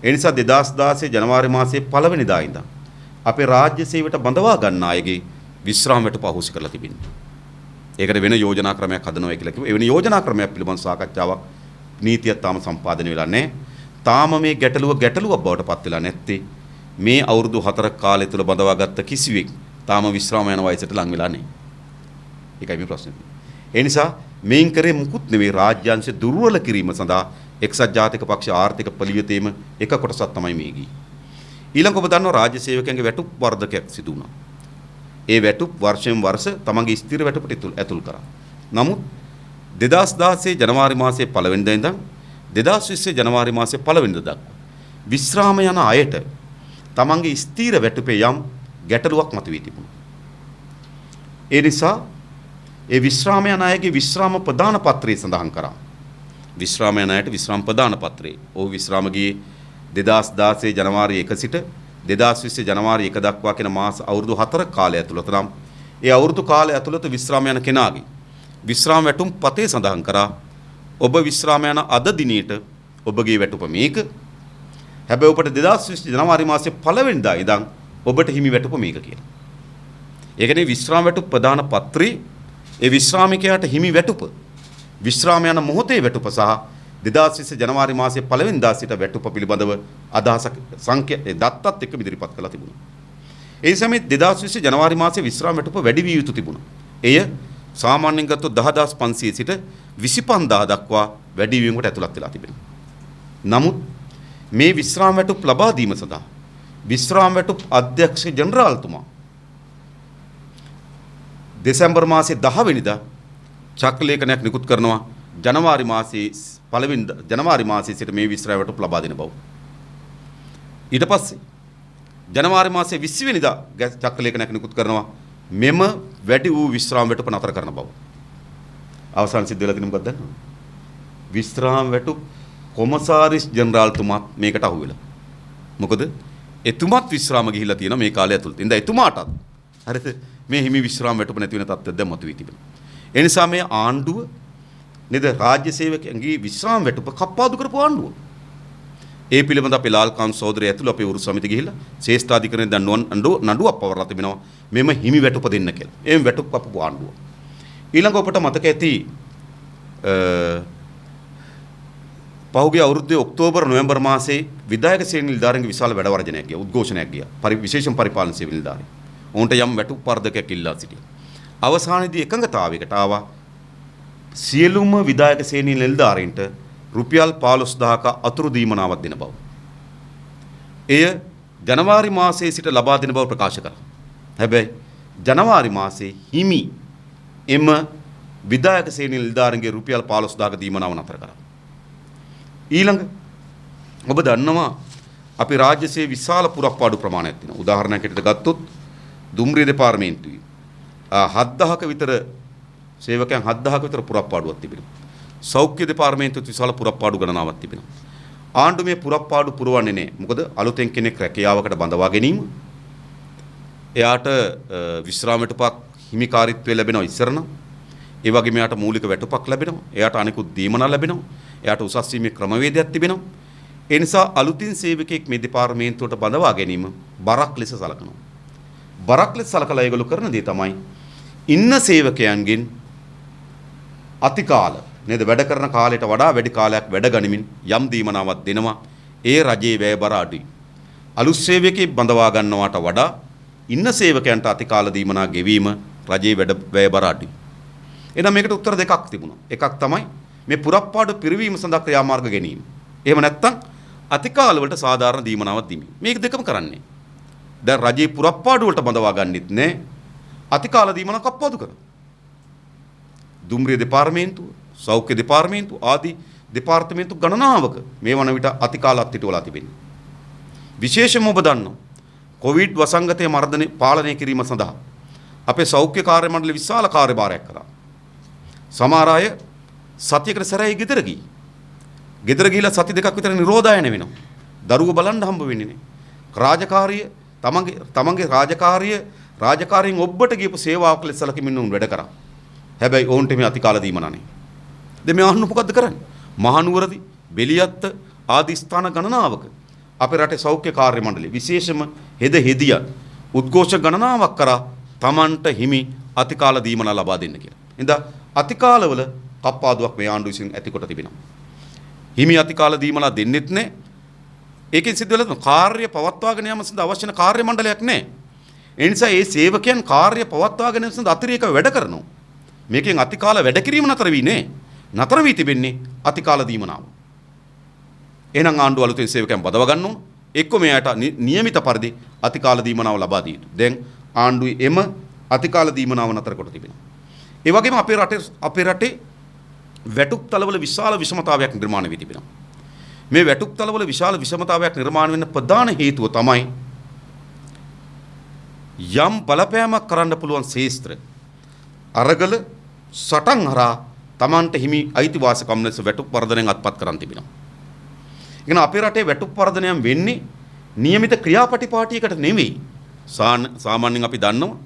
ඒ නිසා 2016 ජනවාරි මාසයේ 1 වෙනිදා ඉඳන් අපේ රාජ්‍ය සේවයට බඳවා ගන්න අයගේ විශ්‍රාම වැටුප අහෝසි කරලා තිබෙනවා. ඒකට වෙන යෝජනා ක්‍රමයක් හදනවා කියලා කිව්වා. ඒ වෙන යෝජනා ක්‍රමයක් පිළිබඳ සාකච්ඡාවක් නීතියක් තාම සම්පාදනය වෙලා නැහැ. තාම මේ ගැටලුවක් බවට පත් වෙලා නැත්තේ. මේ අවුරුදු 4ක කාලය තුල බඳවාගත්ත කිසිවෙක් තාම විශ්‍රාම යන වයසට ලං වෙලා නැහැ. ඒකයි මේ ප්‍රශ්නේ. ඒ නිසා මේන් කරේ මුකුත් නෙවෙයි රාජ්‍යාංශ දුර්වල කිරීම සඳහා එක්සත් ජාතික පක්ෂ ආර්ථික පිළිවෙතේම එක කොටසක් තමයි මේ ගියේ. ඊළඟ ඔබ දන්නවා රාජ්‍ය සේවකයන්ගේ වැටුප් වර්ධකයක් සිදු වුණා. ඒ වැටුප් වර්ෂයෙන් වර්ෂ තමන්ගේ ස්ථිර වැටුපට ඇතුල් කරා. නමුත් 2016 ජනවාරි මාසයේ 1 වෙනිදා ඉඳන් 2020 ජනවාරි මාසයේ 1 වෙනිදා දක්වා විශ්‍රාම යන අයට තමන්ගේ ස්ථිර වැටුපේ යම් ගැටලුවක් මතුවී තිබුණා. ඒ නිසා ඒ විශ්‍රාම යන අයගේ විශ්‍රාම ප්‍රදාන පත්‍රය සඳහන් කරා. විශ්‍රාම යන අයට විශ්‍රාම ප්‍රදාන පත්‍රය. ඔහු විශ්‍රාම ගියේ 2016 ජනවාරි 1 සිට 2020 ජනවාරි 1 දක්වා කියන මාස අවුරුදු 4ක කාලය ඇතුළත නම් ඒ අවුරුදු කාලය ඇතුළත විශ්‍රාම යන කෙනාගේ විශ්‍රාම වැටුම් පතේ සඳහන් කරා ඔබ විශ්‍රාම යන අද දිනේට ඔබගේ වැටුප මේක. හැබැයි ඔබට 2020 ජනවාරි මාසයේ 1 වෙනිදා ඉඳන් ඔබට හිමි වැටුප මේක කියලා. ඒ කියන්නේ විශ්‍රාම වැටුප් ප්‍රදාන පත්‍රයේ ඒ විශ්‍රාමිකයාට හිමි වැටුප විශ්‍රාම යන මොහොතේ වැටුප සහ 2020 ජනවාරි මාසයේ 1 වෙනිදා සිට වැටුප පිළිබඳව අදහසක් දත්තත් එක්ක ඉදිරිපත් කළා තිබුණා. ඒ සමයේ 2020 ජනවාරි මාසයේ විශ්‍රාම වැටුප වැඩි විය යුතු තිබුණා. එය සාමාන්‍යයෙන් ගත්තොත් 10500 සිට 25000 දක්වා වැඩි වීමකට ඇතුළත් වෙලා තිබෙනවා. නමුත් මේ විශ්‍රාම වැටුප් ලබා දීම සඳහා විශ්‍රාම වැටුප් අධ්‍යක්ෂ ජනරාල්තුමා දෙසැම්බර් මාසයේ 10 වෙනිදා චක්‍රලේඛනයක් නිකුත් කරනවා ජනවාරි මාසයේ 1 වෙනිදා ජනවාරි මාසයේ සිට මේ විශ්‍රාම වැටුප් ලබා දෙන බව. ඊට පස්සේ ජනවාරි මාසයේ 20 වෙනිදා චක්‍රලේඛනයක් නිකුත් කරනවා මෙම වැඩි වූ විශ්‍රාම වැටුප නතර කරන බව. අවසන් සිද්ධ වෙලා තියෙන මොකක්ද දන්නවද? විශ්‍රාම වැටුප් කොමසාරිස් ජනරාල්තුමාත් මේකට අහු වෙලා. මොකද එතුමාත් විශ්‍රාම ගිහිල්ලා තියෙනවා මේ කාලය ඇතුළත. ඉතින් එතුමාටත් හරිද මේ හිමි විශ්‍රාම වැටුප නැති වෙන තත්ත්වයක් දැන් මතුවී තිබෙනවා. ඒ නිසා මේ ආණ්ඩුව නේද රාජ්‍ය සේවකයන්ගේ විශ්‍රාම වැටුප කප්පාදු කරපු ආණ්ඩුව. ඒ පිළිබඳ අපේ ලාල්කාන් සහෝදරය ඇතුළු අපේ උරු සමිතිය ගිහිල්ලා ශ්‍රේෂ්ඨාධිකරණය දැන් නඩුවක් පවරලා තිබෙනවා මෙම හිමි වැටුප දෙන්න කියලා. එම් වැටුප් කපපු ආණ්ඩුව. ඊළඟ ඔබට මතක ඇති පහුගිය අවුරුද්දේ ඔක්තෝබර් නොවැම්බර් මාසයේ විධායක සේන නිලධාරීන්ගේ විශාල වැඩ වර්ජනයක් ගියා. උද්ඝෝෂණයක් ගියා. විශේෂම පරිපාලන සේවක නිලධාරීන්. ඔවුන්ට යම් වැටුප් වර්ධකයක් ඉල්ලා සිටියා. අවසානයේදී එකඟතාවයකට ආවා සියලුම විධායක සේන නිලධාරීන්ට රුපියල් 15000ක අතුරු දීමනාවක් දෙන බව. එය ජනවාරි මාසයේ සිට ලබා දෙන බව ප්‍රකාශ කරා. හැබැයි ජනවාරි මාසයේ හිමි එම විධායක සේන නිලධාරීන්ගේ රුපියල් 15000ක දීමනාව නතර කරා. ඊළඟ ඔබ දන්නවා අපි රාජ්‍යසේ විශාල පුරප්පාඩු ප්‍රමාණයක් තියෙනවා. උදාහරණයක් හිතට ගත්තොත් දුම්රිය දෙපාර්තමේන්තුවේ 7000ක විතර සේවකයන් 7000ක විතර පුරප්පාඩුවක් තිබෙනවා. සෞඛ්‍ය දෙපාර්තමේන්තුවේ විශාල පුරප්පාඩු ගණනාවක් තිබෙනවා. ආණ්ඩුව මේ පුරප්පාඩු පුරවන්නේ නැහැ. මොකද අලුතෙන් කෙනෙක් රැකියාවකට බඳවා ගැනීම එයාට විශ්‍රාම වැටුපක් හිමිකාරීත්වය ලැබෙනවා ඉස්සරනම්. ඒ වගේම එයාට මූලික වැටුපක් ලැබෙනවා. එයාට අනිකුත් දීමන ලැබෙනවා. එයාට උසස් වීමේ ක්‍රමවේදයක් තිබෙනවා. ඒ නිසා අලුතින් සේවකයෙක් මේ දෙපාර්තමේන්තුවට බඳවා ගැනීම බරක් ලෙස සලකනවා. බරක් ලෙස සලකලා ඒගොල්ලෝ කරන දේ තමයි ඉන්න සේවකයන්ගෙන් අතිකාල නේද වැඩ කරන කාලයට වඩා වැඩි කාලයක් වැඩ ගනිමින් යම් දීමනාවක් දෙනවා. ඒ රජයේ වැය බර අඩුයි. අලුත් සේවකයෙක් බඳවා ගන්නවට වඩා ඉන්න සේවකයන්ට අතිකාල දීමනා ගෙවීම රජයේ වැඩ වැය බර අඩුයි. එහෙනම් මේකට උත්තර දෙකක් තිබුණා. එකක් තමයි මේ පුරප්පාඩු පිරවීම සඳහා ක්‍රියාමාර්ග ගැනීම. එහෙම නැත්නම් අතිකාල වලට සාධාරණ දීමනාවක් දීම. මේක දෙකම කරන්නේ. දැන් රජයේ පුරප්පාඩු වලට බඳවා ගන්නෙත් නෑ. අතිකාල දීමනාවක් කප්පාදු කරනවා. දුම්රිය දෙපාර්තමේන්තුව, සෞඛ්‍ය දෙපාර්තමේන්තුව ආදී දෙපාර්තමේන්තු ගණනාවක මේ වන විට අතිකාල අත්හිටුවලා තිබෙනවා. විශේෂයෙන්ම ඔබ දන්නවා කොවිඩ් වසංගතය මර්ධනය පාලනය කිරීම සඳහා අපේ සෞඛ්‍ය කාර්ය මණ්ඩලය විශාල කාර්යභාරයක් කරා. සමහර අය සතියකට සැරයි ගෙදර ගිහින්. ගෙදර ගිහිලා සති දෙකක් විතර නිරෝධායන වෙනවා. දරුවෝ බලන්න හම්බ වෙන්නේ නැහැ. රාජකාරිය තමන්ගේ රාජකාරියෙන් ඔබට ගියපු සේවාවක් ලෙස සැලකීමෙන් උන් වැඩ කරා. හැබැයි ඔවුන්ට මේ අතිකාල දීමන නැහැ. දැන් මේ අහන්න මොකද්ද කරන්නේ? මහනුවරදි, බෙලියත්ත ආදී ස්ථාන ගණනාවක අපේ රටේ සෞඛ්‍ය කාර්ය මණ්ඩලය විශේෂම හෙදියන් උද්ඝෝෂ ගණනාවක් කරා තමන්ට හිමි අතිකාල දීමන ලබා දෙන්න කියලා. ඉතින් අතිකාලවල කප්පාදුවක් මේ ආණ්ඩුව විසින් ඇති කොට තිබෙනවා. හිමි අතිකාල දීමලා දෙන්නෙත් නැහැ. ඒකෙන් සිද්ධ වෙලා කාර්ය පවත්වාගෙන යාම සඳහා අවශ්‍ය කරන කාර්ය මණ්ඩලයක් නැහැ. ඒ නිසා මේ සේවකයන් කාර්ය පවත්වාගෙන යාම සඳහා අතිරේක වැඩ කරනවා. මේකෙන් අතිකාල වැඩ කිරීම නතර වී නැහැ. නතර වී තිබෙන්නේ අතිකාල දීමනාව. එහෙනම් ආණ්ඩුව අලුතෙන් සේවකයන් බදව ගන්න ඕන. එක්ක මෙයාට නියමිත පරිදි අතිකාල දීමනාව ලබා දී යුතුයි. දැන් ආණ්ඩුවේ එම අතිකාල දීමනාව නතර කොට තිබෙනවා. ඒ වගේම අපේ රටේ වැටුප් තලවල විශාල විෂමතාවයක් නිර්මාණය වී තිබෙනවා. මේ වැටුප් තලවල විශාල විෂමතාවයක් නිර්මාණය වෙන්න ප්‍රධාන හේතුව තමයි යම් බලපෑමක් කරන්න පුළුවන් ශේස්ත්‍ර අරගල සටන් හරහා Tamanට හිමි අයිතිවාසිකම් ලෙස වැටුප් වර්ධනයෙන් අත්පත් කරන් තිබෙනවා. ඉතින් අපේ රටේ වැටුප් වර්ධනයන් වෙන්නේ નિયમિત ක්‍රියාපටිපාටියකට නෙවෙයි. සාමාන්‍යයෙන් අපි දන්නවා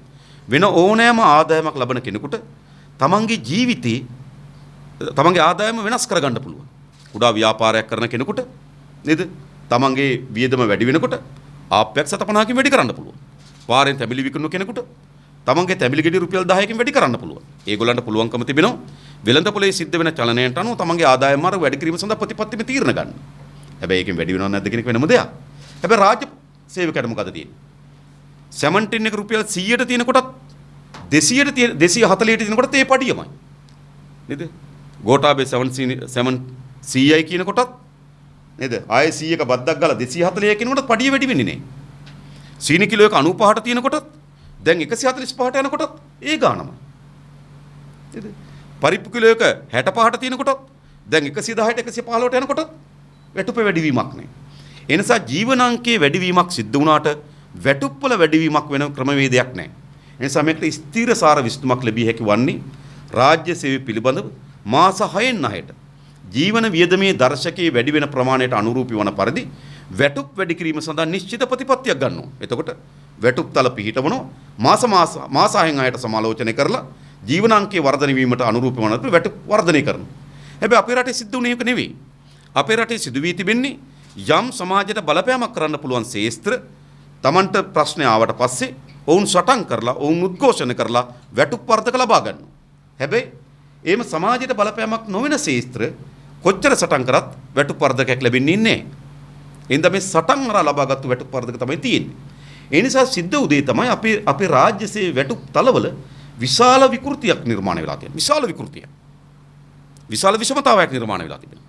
වෙන ඕනෑම ආදායමක් ලබන කෙනෙකුට තමන්ගේ ජීවිතේ තමන්ගේ ආදායම වෙනස් කරගන්න පුළුවන්. කුඩා ව්‍යාපාරයක් කරන කෙනෙකුට නේද? තමන්ගේ වියදම වැඩි වෙනකොට ආප්පයක් 750කින් වැඩි කරන්න පුළුවන්. පාරෙන් තැඹිලි විකුණන කෙනෙකුට තමන්ගේ තැඹිලි ගෙඩි රුපියල් 10කින් වැඩි කරන්න පුළුවන්. ඒගොල්ලන්ට පුළුවන්කම තිබෙනවා වෙළඳ පොලේ සිද්ධ වෙන චලනයන්ට අනුව තමන්ගේ ආදායම මාර්ග වැඩි කිරීම සඳහා ප්‍රතිපත්තිම තීරණ ගන්න. හැබැයි ඒකෙන් වැඩි වෙනවද නැද්ද කියන එක වෙනම දෙයක්. හැබැයි රාජ්‍ය සේවකයට මොකද තියෙන්නේ? සැමන්ටින් එක රුපියල් 100ට තියෙන කොටත් 240ට තියෙන කොටත් ඒ පඩියමයි. නේද? ගෝඨාභය 100යි කියන කොටත් නේද? ආයේ 100ක බද්දක් ගාලා 240 කියන කොටත් පඩිය වැඩි වෙන්නේ නැහැ. සීනි කිලෝ එක 95ට තියෙන කොටත් දැන් 145ට යන කොටත් ඒ ගානමයි. නේද? පරිප්පු කිලෝ එක 65ට තියෙන කොටත් දැන් 110ට 115ට යන කොටත් වැටුපේ වැඩිවීමක් නැහැ. ඒ නිසා ජීවනාංකයේ වැඩිවීමක් සිද්ධ වුණාට වැටුප්වල වැඩිවීමක් වෙන ක්‍රමවේදයක් නැහැ. ඒ නිසා මේකට ස්ථිරසාර විසඳුමක් ලැබිය හැකි වන්නේ රාජ්‍ය සේවය පිළිබඳව මාස 6න් 9ට ජීවන වියදමේ දර්ශකයේ වැඩි වෙන ප්‍රමාණයට අනුරූපී වන පරිදි වැටුප් වැඩි කිරීම සඳහා නිශ්චිත ප්‍රතිපත්තියක් ගන්නවා. එතකොට වැටුප් තල පිහිටවනවා මාස 6න් 9ට සමාලෝචනය කරලා ජීවනාංකයේ වර්ධනය වීමට අනුරූපී වන වැටුප් වර්ධනය කරනවා. හැබැයි අපේ රටේ සිද්ධ වුණේ ඒක නෙවෙයි. අපේ රටේ සිදු වී තිබෙන්නේ යම් සමාජයට බලපෑමක් කරන්න පුළුවන් ශේස්ත්‍ර Tamanට ප්‍රශ්න ආවට පස්සේ ඔවුන් සටන් කරලා ඔවුන් උද්ඝෝෂණ කරලා වැටුප් වර්ධක ලබා ගන්නවා. හැබැයි එහෙම සමාජයට බලපෑමක් නොවන ශේස්ත්‍ර කොච්චර සටන් කරත් වැටුප් වර්ධකයක් ලැබෙන්නේ නැහැ. එහෙනම් මේ සටන් අර ලබාගත්තු වැටුප් වර්ධක තමයි තියෙන්නේ. ඒ නිසා සිද්ධ උදේ තමයි අපේ රාජ්‍ය සේවයේ වැටුප් තලවල විශාල විකෘතියක් නිර්මාණය වෙලා තියෙනවා. විශාල විකෘතියක්. විශාල විෂමතාවයක් නිර්මාණය වෙලා තිබෙනවා.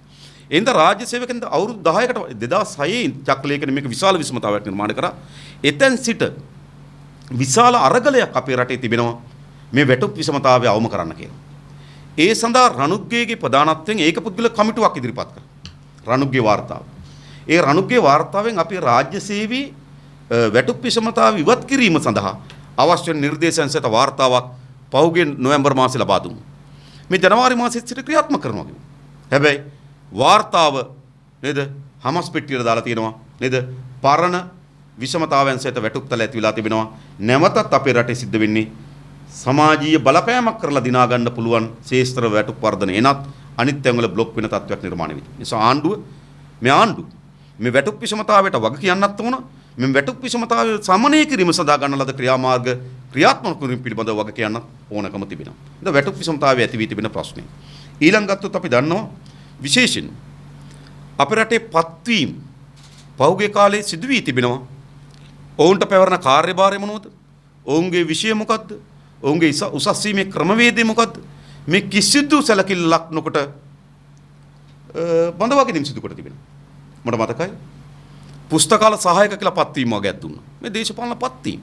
එහෙනම් රාජ්‍ය සේවකයන්ට අවුරුදු 10කට 2006 චක්‍රලේඛන මේක විශාල විෂමතාවයක් නිර්මාණය කරා. එතෙන් සිට විශාල අරගලයක් අපේ රටේ තිබෙනවා මේ වැටුප් විෂමතාවය අවම කරන්න කියලා. ඒ සඳහා රණුග්ගේගේ ප්‍රධානත්වයෙන් ඒක පුද්ගල කමිටුවක් ඉදිරිපත් කරා. රණුග්ගේ වාර්තාව. ඒ රණුග්ගේ වාර්තාවෙන් අපේ රාජ්‍ය සේවී වැටුප් විෂමතාව ඉවත් කිරීම සඳහා අවශ්‍ය නිර්දේශයන් සහිත වාර්තාවක් පහුගිය නොවැම්බර් මාසයේ ලබා දුන්නා. මේ ජනවාරි මාසයේ සිට ක්‍රියාත්මක කරනවා කිව්වා. හැබැයි වාර්තාව නේද හමස් පෙට්ටියට දාලා තියෙනවා නේද පරණ විෂමතාවයන් සහිත වැටුප්තල ඇති වෙලා තිබෙනවා. නැවතත් අපේ රටේ සිද්ධ වෙන්නේ සමාජීය බලපෑමක් කරලා දිනා ගන්න පුළුවන් ශේෂ්ත්‍ර වැටුප් වර්ධන එනත් අනිත් තැන්වල බ්ලොක් වෙන තත්ත්වයක් නිර්මාණය වෙනවා. නිසා ආණ්ඩුව මේ වැටුප් විෂමතාවයට වග කියන්නත් ඕන. මේ වැටුප් විෂමතාවය සමනය කිරීම සඳහා ගන්න ලද ක්‍රියාමාර්ග ක්‍රියාත්මක කිරීම පිළිබඳව වග කියන්නත් ඕනකම තිබෙනවා. ඉතින් වැටුප් විෂමතාවය ඇති වී තිබෙන ප්‍රශ්නේ. ඊළඟටත් අපි දන්නවා විශේෂයෙන් අපේ රටේ පත්වීම පහුගිය කාලේ සිදු වී තිබෙනවා. ඔවුන්ට පැවරන කාර්යභාරය මොනවද? ඔවුන්ගේ විෂය මොකද්ද? ඔවුන්ගේ උසස් වීමේ ක්‍රමවේදය මොකද්ද? මේ කිසිදු සැලකිල්ලක් නොකොට බඳවා ගැනීම සිදු කොට තිබෙනවා. මට මතකයි පුස්තකාල සහායක කියලා පත්වීම වගේක් දුන්නා. මේ දේශපාලන පත්වීම.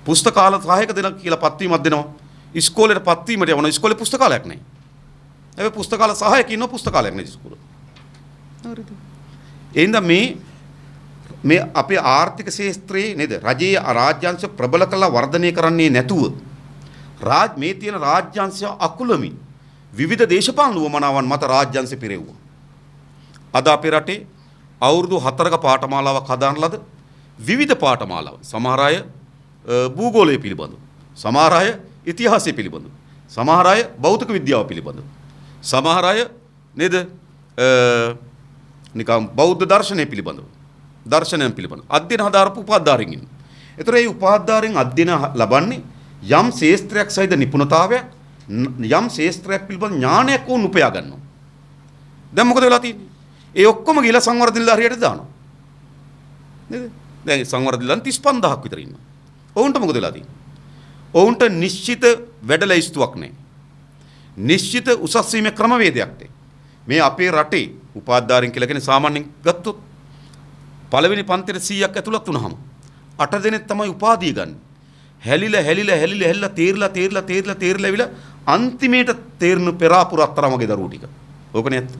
පුස්තකාල සහායක දෙන කියලා පත්වීමක් දෙනවා. ඉස්කෝලේට පත්වීමට යවන ඉස්කෝලේ පුස්තකාලයක් නැහැ. හැබැයි පුස්තකාල සහායක ඉන්න පුස්තකාලයක් නැහැ ඉස්කෝලේ. හරිද? එහෙනම් මේ අපේ ආර්ථික ශාස්ත්‍රයේ නේද රජයේ රාජ්‍යාංශ ප්‍රබල කළා වර්ධනය කරන්නේ නැතුව මේ තියෙන රාජ්‍යාංශ අකුලමින් විවිධ දේශපාලන වමනාවන් මත රාජ්‍යාංශ පිරෙව්වා. අද අපේ රටේ අවුරුදු 4ක පාඨමාලාවක් හදාන ලද විවිධ පාඨමාලාවන් සමහර අය භූගෝලය පිළිබඳව, සමහර අය ඉතිහාසය පිළිබඳව, සමහර අය භෞතික විද්‍යාව පිළිබඳව, සමහර අය නේද නිකම් බෞද්ධ දර්ශනය පිළිබඳව දර්ශනයන් පිළිබඳ අධ්‍යයන හදාරපු උපාධාරින් ඉන්න. ඒතර මේ උපාධාරින් අධ්‍යයන ලබන්නේ යම් ශාස්ත්‍රයක් සහිත නිපුණතාවයක් යම් ශාස්ත්‍රයක් පිළිබඳ ඥානයක් උන් උපයා ගන්නවා. දැන් මොකද වෙලා තියෙන්නේ? ඒ ඔක්කොම ගිහලා සංවර්ධන නිලධාරියට දානවා. නේද? දැන් සංවර්ධන නිලධාරීන් 35000ක් විතර ඉන්නවා. ඔවුන්ට මොකද වෙලා තියෙන්නේ? ඔවුන්ට නිශ්චිත වැඩ ලැයිස්තුවක් නැහැ. නිශ්චිත උසස් වීමේ ක්‍රමවේදයක් නැහැ. මේ අපේ රටේ උපාධිධාරීන් කියලා කියන්නේ සාමාන්‍යයෙන් ගත්තොත් පළවෙනි පන්තියට 100ක් ඇතුළත් වුණාම 8 දෙනෙක් තමයි උපාධිය ගන්න. හැලිලා තේරිලා අන්තිමේට තේරෙන පෙරාපුර අත්තරම වගේ දරුවෝ ටික. ඕකනේ ඇත්ත.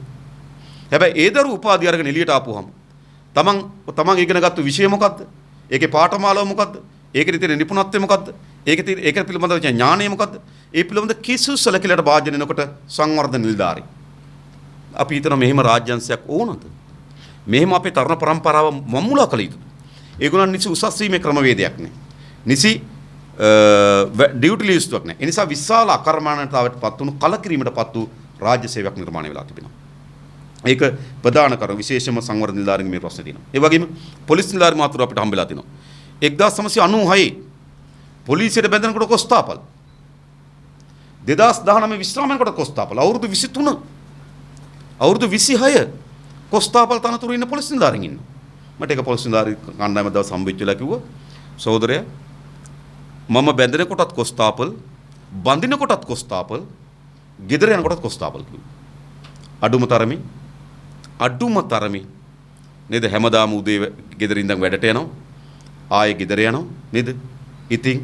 හැබැයි ඒ දරුවෝ උපාධිය අරගෙන එළියට ආපුවම තමන් ඉගෙන ගත්ත විෂය මොකද්ද? ඒකේ පාඨමාලාව මොකද්ද? ඒකේ තියෙන නිපුණත්වය මොකද්ද? ඒක පිළිබඳව ඥානය මොකද්ද? ඒ පිළිබඳ කිසු සැලකිලිට භාජනය වෙනකොට සංවර්ධන නිලධාරී. අපි හිතන මෙහෙම රාජ්‍යංශයක් ඕනද? මෙහෙම අපේ තරුණ પરම්පරාව මම්මුලා කළ යුතුද? ඒගොල්ලන් නිසි උසස් වීමේ ක්‍රමවේදයක් නැහැ. නිසි ඩියුටි ලිස්ට්යක් නැහැ. ඒ නිසා විශාල අකර්මණතාවයටපත් වුණු කලකිරීමටපත් වූ රාජ්‍ය සේවයක් නිර්මාණය වෙලා තිබෙනවා. ඒක ප්‍රධාන කරුණ විශේෂම සංවර්ධන නිලධාරීන්ගේ මේ ප්‍රශ්නේ තියෙනවා. ඒ වගේම පොලිස් නිලධාරී මාතෘ අපිට හම්බෙලා තිනවා. 1996 පොලිසියට බැඳෙනකොට කොස්තාපල් 2019 විශ්‍රාම වෙනකොට කොස්තාපල් අවුරුදු 23 අවුරුදු 26 කොස්තාපල් තනතුරු ඉන්න පොලිස් නිලධාරීන් ඉන්නවා. මට ඒක පොලිස් නිලධාරී කණ්ඩායම දවස් හම්බෙච්ච වෙලා කිව්වා සහෝදරයා මම බැඳෙන කොටත් කොස්තාපල් බඳින කොටත් කොස්තාපල් ගෙදර යන කොටත් කොස්තාපල් කිව්වා. අඩුම තරමේ නේද හැමදාම උදේ ගෙදර ඉඳන් වැඩට යනවා ආයේ ගෙදර යනවා නේද ඉතින්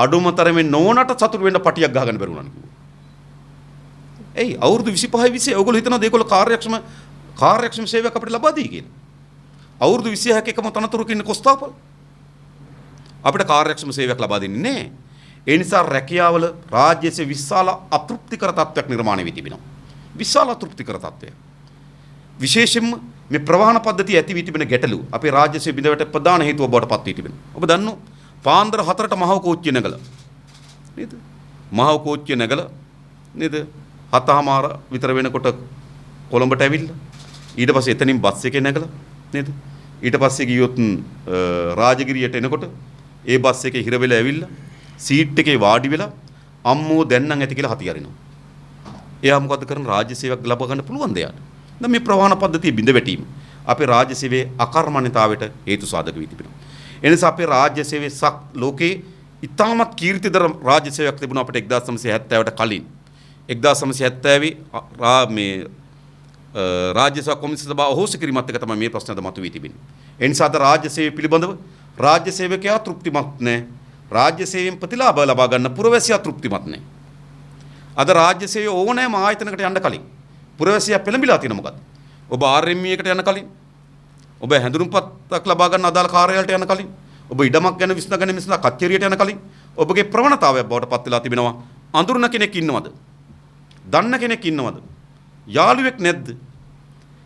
අඩුම තරමේ නෝනට සතුට වෙන්න පටියක් ගහගන්න බැරුණා කිව්වා. එයි අවුරුදු 25 20 ඔයගොල්ලෝ හිතනවා ඒගොල්ලෝ කාර්යක්ෂම සේවයක් අපිට ලබා දී කියලා. අවුරුදු 26ක එකම තනතුරක ඉන්න කොස්තාපල් අපිට කාර්යක්ෂම සේවයක් ලබා දෙන්නේ නැහැ. ඒ නිසා රැකියාවල රාජ්‍යයේ විශාල අතෘප්තිකර තත්ත්වයක් නිර්මාණය වී තිබෙනවා. විශාල අතෘප්තිකර තත්ත්වයක්. විශේෂයෙන්ම මේ ප්‍රවාහන පද්ධතිය ඇති වී තිබෙන ගැටලු අපේ රාජ්‍යයේ බිඳවට ප්‍රධාන හේතුව බවට පත් වී තිබෙනවා. ඔබ දන්නෝ පාන්දර 4ට මහව කෝච්චිය නැගලා නේද? මහව කෝච්චිය නැගලා නේද? 7:00 විතර වෙනකොට කොළඹට ඇවිල්ලා ඊට පස්සේ එතනින් බස් එකේ නැගලා නේද? ඊට පස්සේ ගියොත් රාජගිරියට එනකොට ඒ බස් එකේ හිර වෙලා ඇවිල්ලා සීට් එකේ වාඩි වෙලා අම්මෝ දැන් නම් ඇති කියලා හති අරිනවා. එයා මොකද කරන්නේ? රාජ්‍ය සේවයක් ලබා ගන්න පුළුවන් දෙයක්. දැන් මේ ප්‍රවාහන පද්ධතිය බිඳ වැටීම අපේ රාජ්‍ය සේවයේ අකර්මණ්‍යතාවයට හේතු සාධක වී තිබෙනවා. ඒ නිසා අපේ රාජ්‍ය සේවයේ ලෝකේ ඉතාමත් කීර්තිදර රාජ්‍ය සේවයක් තිබුණා අපිට 1970ට කලින්. 1970 මේ රාජ්‍ය සේවා කොමිසම සභාව අහෝසි කිරීමත් එක තමයි මේ ප්‍රශ්නද මතුවී තිබෙන්නේ. ඒ නිසා අද රාජ්‍ය සේවය පිළිබඳව රාජ්‍ය සේවකයා තෘප්තිමත් නැහැ. රාජ්‍ය සේවයෙන් ප්‍රතිලාභ ලබා ගන්න පුරවැසියා තෘප්තිමත් නැහැ. අද රාජ්‍ය සේවය ඕනෑම ආයතනයකට යන්න කලින් පුරවැසියා පෙළඹිලා තියෙන මොකද්ද? ඔබ RME එකට යන්න කලින් ඔබ හැඳුනුම්පතක් ලබා ගන්න අදාළ කාර්යාලයට යන්න කලින් ඔබ ඉඩමක් ගැන විසඳගෙන කච්චරියට යන කලින් ඔබගේ ප්‍රවණතාවයක් බවට පත් වෙලා තිබෙනවා. අඳුරන කෙනෙක් ඉන්නවද? දන්න කෙනෙක් ඉන්නවද? යාළුවෙක් නැද්ද?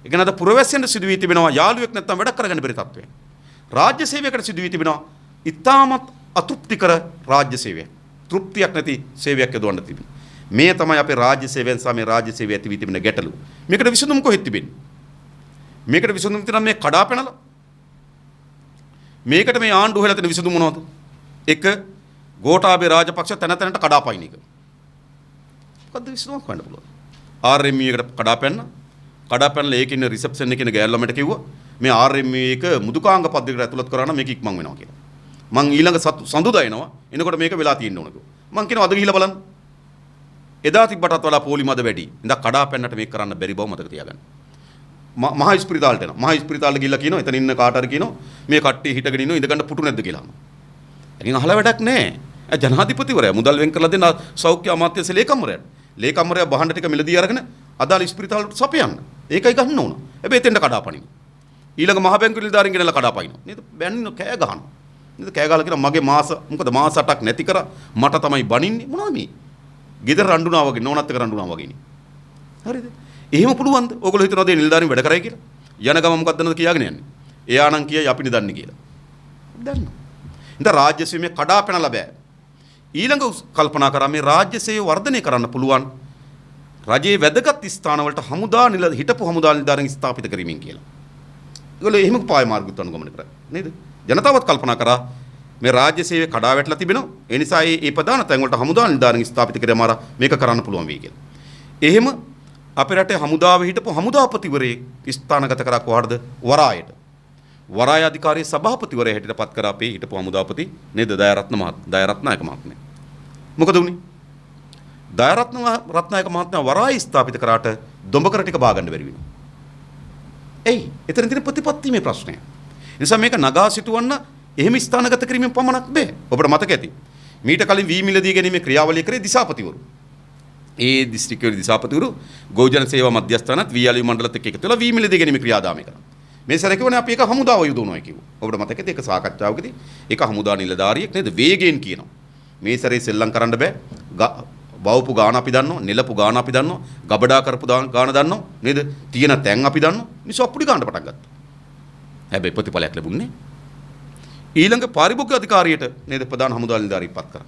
ඒ කියන්නේ අද පුරවැසියන්ට සිදු වී තිබෙනවා යාළුවෙක් නැත්නම් වැඩ කරගන්න බැරි තත්ත්වයක්. රාජ්‍ය සේවයකට සිදු වී තිබෙනවා ඉතාමත් අතෘප්තිකර රාජ්‍ය සේවයක්. තෘප්තියක් නැති සේවයක් යොදවන්න තිබෙනවා. මේ තමයි අපේ රාජ්‍ය සේවයෙන් සහ මේ රාජ්‍ය සේවය ඇති වී තිබෙන ගැටලුව. මේකට විසඳුම කොහෙද තිබෙන්නේ? මේකට විසඳුම තියෙනවා මේ කඩා පැනලා. මේකට මේ ආණ්ඩුව හොයලා තියෙන විසඳුම මොනවද? එක ගෝඨාභය රාජපක්ෂ තැන තැනට කඩා පයින් එක. මොකද්ද විසඳුමක් හොයන්න පුළුවන්? RME එකට කඩා පැනලා ඒකේ ඉන්න රිසෙප්ෂන් එකේ ඉන්න ගෑල් ළමයට කිව්වා මේ RME එක මුදුකාංග පද්ධතියට ඇතුළත් කරා නම් මේක ඉක්මන් වෙනවා කියලා. මං ඊළඟ සඳුදා එනවා. එනකොට මේක වෙලා තියෙන්න ඕන කිව්වා. මං කියනවා අද ගිහිල්ලා බලන්න. එදා තිබ්බටත් වඩා පොලිම අද වැඩි. ඉඳ කඩා පැන්නට මේක කරන්න බැරි බව මතක තියාගන්න. මහා ඉස්පිරිතාලට එනවා. මහා ඉස්පිරිතාලට ගිහිල්ලා කියනවා එතන ඉන්න කාට හරි කියනවා මේ කට්ටිය හිටගෙන ඉන්නව ඉඳගන්න පුටු නැද්ද කියලා. එකින් අහලා වැඩක් නැහැ. ජනාධිපතිවරයා මුදල් වෙන් කරලා දෙන සෞඛ්‍ය අමාත්‍යාංශ ලේකම්වරයාට. ලේකම්වරයා බහඬ ටික මිලදී අරගෙන අදාළ ඉස්පිරිතාලට සපයන්න. ඒකයි ගන්න ඕන. හැබැයි එතෙන්ට කඩාපනින්න. ඊළඟ මහ බැංකු නිලධාරීන් ගෙනලා කඩාපනින්න. නේද? බැන්නේ කෑ ගහනවා. නේද? කෑ ගහලා කියනවා මගේ මොකද මාස 8ක් නැති කරා මට තමයි බනින්නේ. මොනවද මේ? ගෙදර රණ්ඩුනා වගේ නෝනත් එක රණ්ඩුනා වගේ නේ. හරිද? එහෙම පුළුවන්ද? ඕගොල්ලෝ හිතනවාද මේ නිලධාරීන් වැඩ කරයි කියලා? යන ගම මොකක්ද නේද කියාගෙන යන්නේ? එයා නම් කියයි අපි නෙදන්නේ කියලා. දන්නවා. ඉතින් රාජ්‍ය සේවයේ කඩා පැනලා බෑ. ඊළඟ කල්පනා කරා මේ රාජ්‍ය සේවය වර්ධනය කරන්න පුළුවන් රජයේ වැදගත් ස්ථානවලට හිටපු හමුදා නිලධාරීන් ස්ථාපිත කිරීමෙන් කියලා. ඒගොල්ලෝ එහෙම උපාය මාර්ග අනුගමනය කරා නේද? ජනතාවත් කල්පනා කරා මේ රාජ්‍ය සේවය කඩා වැටලා තිබෙනවා. ඒ නිසා මේ ප්‍රධාන තැන් වලට හමුදා නිලධාරීන් ස්ථාපිත කිරීම මේක කරන්න පුළුවන් වෙයි කියලා. එහෙම අපේ රටේ හමුදාවේ හිටපු හමුදාපතිවරයෙක් ස්ථානගත කරා කොහටද? වරායට. වරාය අධිකාරියේ සභාපතිවරයා හැටියට පත් කරා අපේ හිටපු හමුදාපති නේද? දයාරත්නායක මහත්මයා. මොකද උනේ? දයාරත්නායක මහත්මයා වරාය ස්ථාපිත කරාට දොඹකර ටික බාගන්න බැරි වෙනවා. එයි එතන තියෙන ප්‍රතිපත්තිමේ ප්‍රශ්නය. නිසා මේක නගා සිටවන්න එහෙම ස්ථානගත කිරීමෙන් පමණක් බෑ. ඔබට මතක ඇති. මීට කලින් වී මිලදී ගැනීමේ ක්‍රියාවලිය කරේ දිසාපතිවරු. ඒ දිස්ත්‍රික්කයේ දිසාපතිවරු ගෝජන සේවා මධ්‍යස්ථානත් වීයලි මණ්ඩලත් එක්ක එකතු වෙලා වී මිලදී ගැනීමේ ක්‍රියාදාමය කරා. මේ සැර කිව්වනේ අපි එක හමුදාව යොදවනවා කිව්වා. ඔබට මතක ඇති ඒක සාකච්ඡාවකදී ඒක හමුදා නිලධාරියෙක් නේද වේගයෙන් කියනවා. මේ සැරේ සෙල්ලම් කරන්න බෑ. බවපු ගාන අපි දන්නවා, නෙලපු ගාන අපි දන්නවා, ගබඩා කරපු ගාන දන්නවා නේද? තියෙන තැන් අපි දන්නවා. නිසා අපුඩි ගානට පටන් ගත්තා. හැබැයි ප්‍රතිඵලයක් ලැබුණේ ඊළඟ පාරිභෝගික අධිකාරියට නේද ප්‍රධාන හමුදා නිලධාරියෙක් පත් කරා.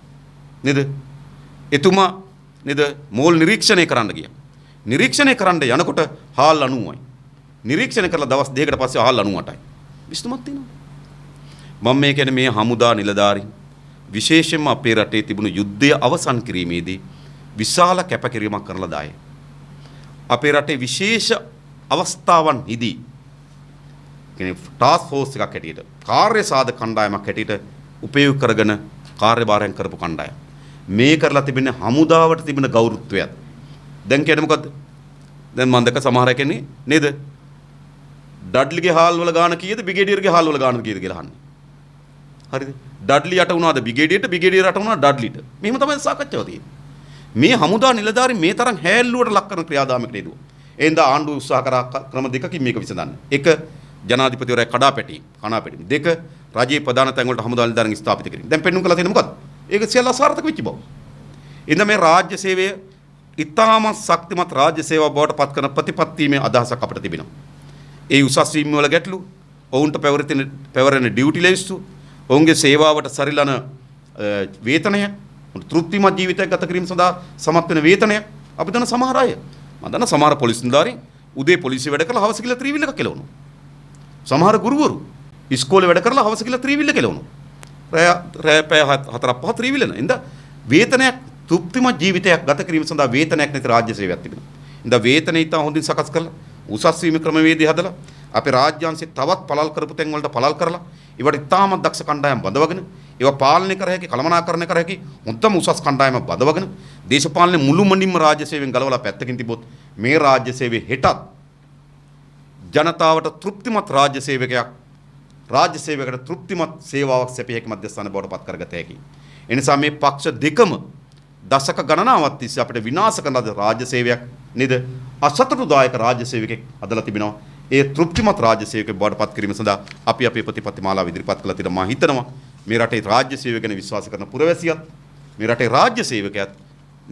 නේද? එතුමා නේද මෝල් නිරීක්ෂණය කරන්න ගියා. නිරීක්ෂණය කරන්න යනකොට හාල් 90යි. නිරීක්ෂණය කරලා දවස් දෙකකට පස්සේ හාල් 98යි. විශ්තුමත් තියෙනවා. මම මේ කියන්නේ මේ හමුදා නිලධාරීන් විශේෂයෙන්ම අපේ රටේ තිබුණු යුද්ධය අවසන් කිරීමේදී විශාල කැපකිරීමක් කරලා දායි. අපේ රටේ විශේෂ අවස්ථාවන්හිදී කියන්නේ ටාස්ක් ෆෝස් එකක් හැටියට කාර්ය සාධක කණ්ඩායමක් හැටියට උපයෝග කරගෙන කාර්යභාරයන් කරපු කණ්ඩායම. මේ කරලා තිබෙන්නේ හමුදාවට තිබෙන ගෞරවත්වයත්. දැන් කියන්නේ මොකද්ද? දැන් මම දැක්ක සමහර කෙනෙක් නේද? ඩඩ්ලිගේ හාල් වල ගාන කීයද? බ්‍රිගේඩියර්ගේ හාල් වල ගාන කීයද කියලා අහන්නේ. හරිද? ඩඩ්ලි යට වුණාද බ්‍රිගේඩියර්ට? බ්‍රිගේඩියර් යට වුණා ඩඩ්ලිට. මෙහෙම තමයි සාකච්ඡාව තියෙන්නේ. මේ හමුදා නිලධාරීන් මේ තරම් හැල්ලුවට ලක් කරන ක්‍රියාදාමයකට යෙදුවා. එහෙනම් ආණ්ඩුව උත්සාහ කරා ක්‍රම දෙකකින් මේක විසඳන්න. එක ජනාධිපතිවරයා කඩාපැටි. දෙක රජයේ ප්‍රධාන තැන් වලට හමුදා නිලධාරීන් ස්ථාපිත කිරීම. දැන් පෙන්වන්න කළා තියෙන්නේ මොකද්ද? ඒක සියල්ල අසාර්ථක වෙච්ච බව. ඉතින් මේ රාජ්‍ය සේවය ඉතාම ශක්තිමත් රාජ්‍ය සේවාව බවට පත් කරන ප්‍රතිපත්තිමේ අදහසක් අපිට තිබෙනවා. ඒ උසස් වීම වල ගැටලු, ඔවුන්ට පැවරෙන ඩියුටි ලැයිස්තු, ඔවුන්ගේ සේවාවට සරිලන වේතනය, තෘප්තිමත් ජීවිතයක් ගත කිරීම සඳහා සමත් වෙන වේතනය අපි දන්න සමහර අය. මම දන්න සමහර පොලිස් නිලධාරීන් උදේ පොලිසිය වැඩ කරලා හවස ගිහලා ත්‍රිවිල් එකක් කෙලවනවා. සමහර ගුරුවරු ඉස්කෝලේ වැඩ කරලා හවස ගිහලා ත්‍රිවිල් එක කෙලවනවා. රැය පැය 4-5 ත්‍රිවිල් එන. ඉතින් වේතනයක් තෘප්තිමත් ජීවිතයක් ගත කිරීම සඳහා වේතනයක් නැති රාජ්‍ය සේවයක් තිබෙනවා. ඉතින් වේතනය ඉතා හොඳින් සකස් කරලා උසස් වීම ක්‍රමවේදය හදලා අපේ රාජ්‍යාංශේ තවත් පළල් කරපු තැන් වලට පළල් කරලා ඒවට ඉතාමත් දක්ෂ කණ්ඩායම් බඳවගෙන ඒවා පාලනය කර හැකි කළමනාකරණය කර හැකි හොඳම උසස් කණ්ඩායම බඳවගෙන දේශපාලනේ මුළුමනින්ම රාජ්‍ය සේවයෙන් ගලවලා පැත්තකින් තිබොත් මේ රාජ්‍ය සේවයේ හෙටත් ජනතාවට තෘප්තිමත් රාජ්‍ය සේවයකට තෘප්තිමත් සේවාවක් සැපිය හැකි මධ්‍යස්ථාන බවට පත් කරගත හැකි. ඒ නිසා මේ පක්ෂ දෙකම දශක ගණනාවක් තිස්සේ අපිට විනාශ කරන රාජ්‍ය සේවයක් නේද? අසතුටුදායක රාජ්‍ය සේවකෙක් හදලා තිබෙනවා. ඒ තෘප්තිමත් රාජ්‍ය සේවකෙක් බවට පත් කිරීම සඳහා අපි අපේ ප්‍රතිපත්ති මාලාව ඉදිරිපත් කළා තියෙනවා. මම හිතනවා මේ රටේ රාජ්‍ය සේවය ගැන විශ්වාස කරන පුරවැසියත් මේ රටේ රාජ්‍ය සේවකයත්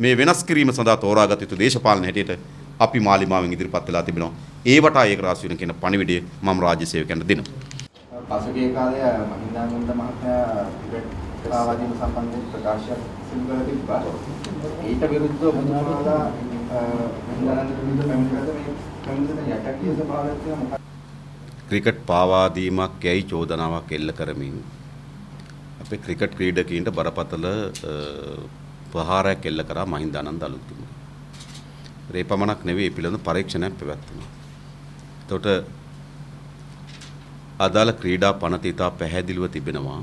මේ වෙනස් කිරීම සඳහා තෝරාගත යුතු දේශපාලන හැටියට අපි මාලිමාවෙන් ඉදිරිපත් වෙලා තිබෙනවා. ඒවට ඒක රාශි වෙන කියන පණිවිඩය මම රාජ්‍ය සේවකයන්ට දෙනවා. පසුගිය කාලේ මහින්දානන්ද මහත්මයා ටිබෙට් සම්බන්ධයෙන් ප්‍රකාශයක් සිදු කළ තිබ්බා. ඊට විරුද්ධව ඔබතුමාලා මහින්දානන්ද විරුද්ධව පැමිණෙන යටකීය ස්වභාවයක් මොකක්ද? ක්‍රිකට් පාවා දීමක් යයි චෝදනාවක් එල්ල කරමින් අපේ ක්‍රිකට් ක්‍රීඩකීන්ට බරපතල ප්‍රහාරයක් එල්ල කරා මහින්දානන්ද අලුත්තුමා. ඒ පමණක් නෙවෙයි ඒ පිළිබඳ පරීක්ෂණයක් පැවැත්වුණා. එතකොට අදාළ ක්‍රීඩා පනත ඉතා පැහැදිලිව තිබෙනවා.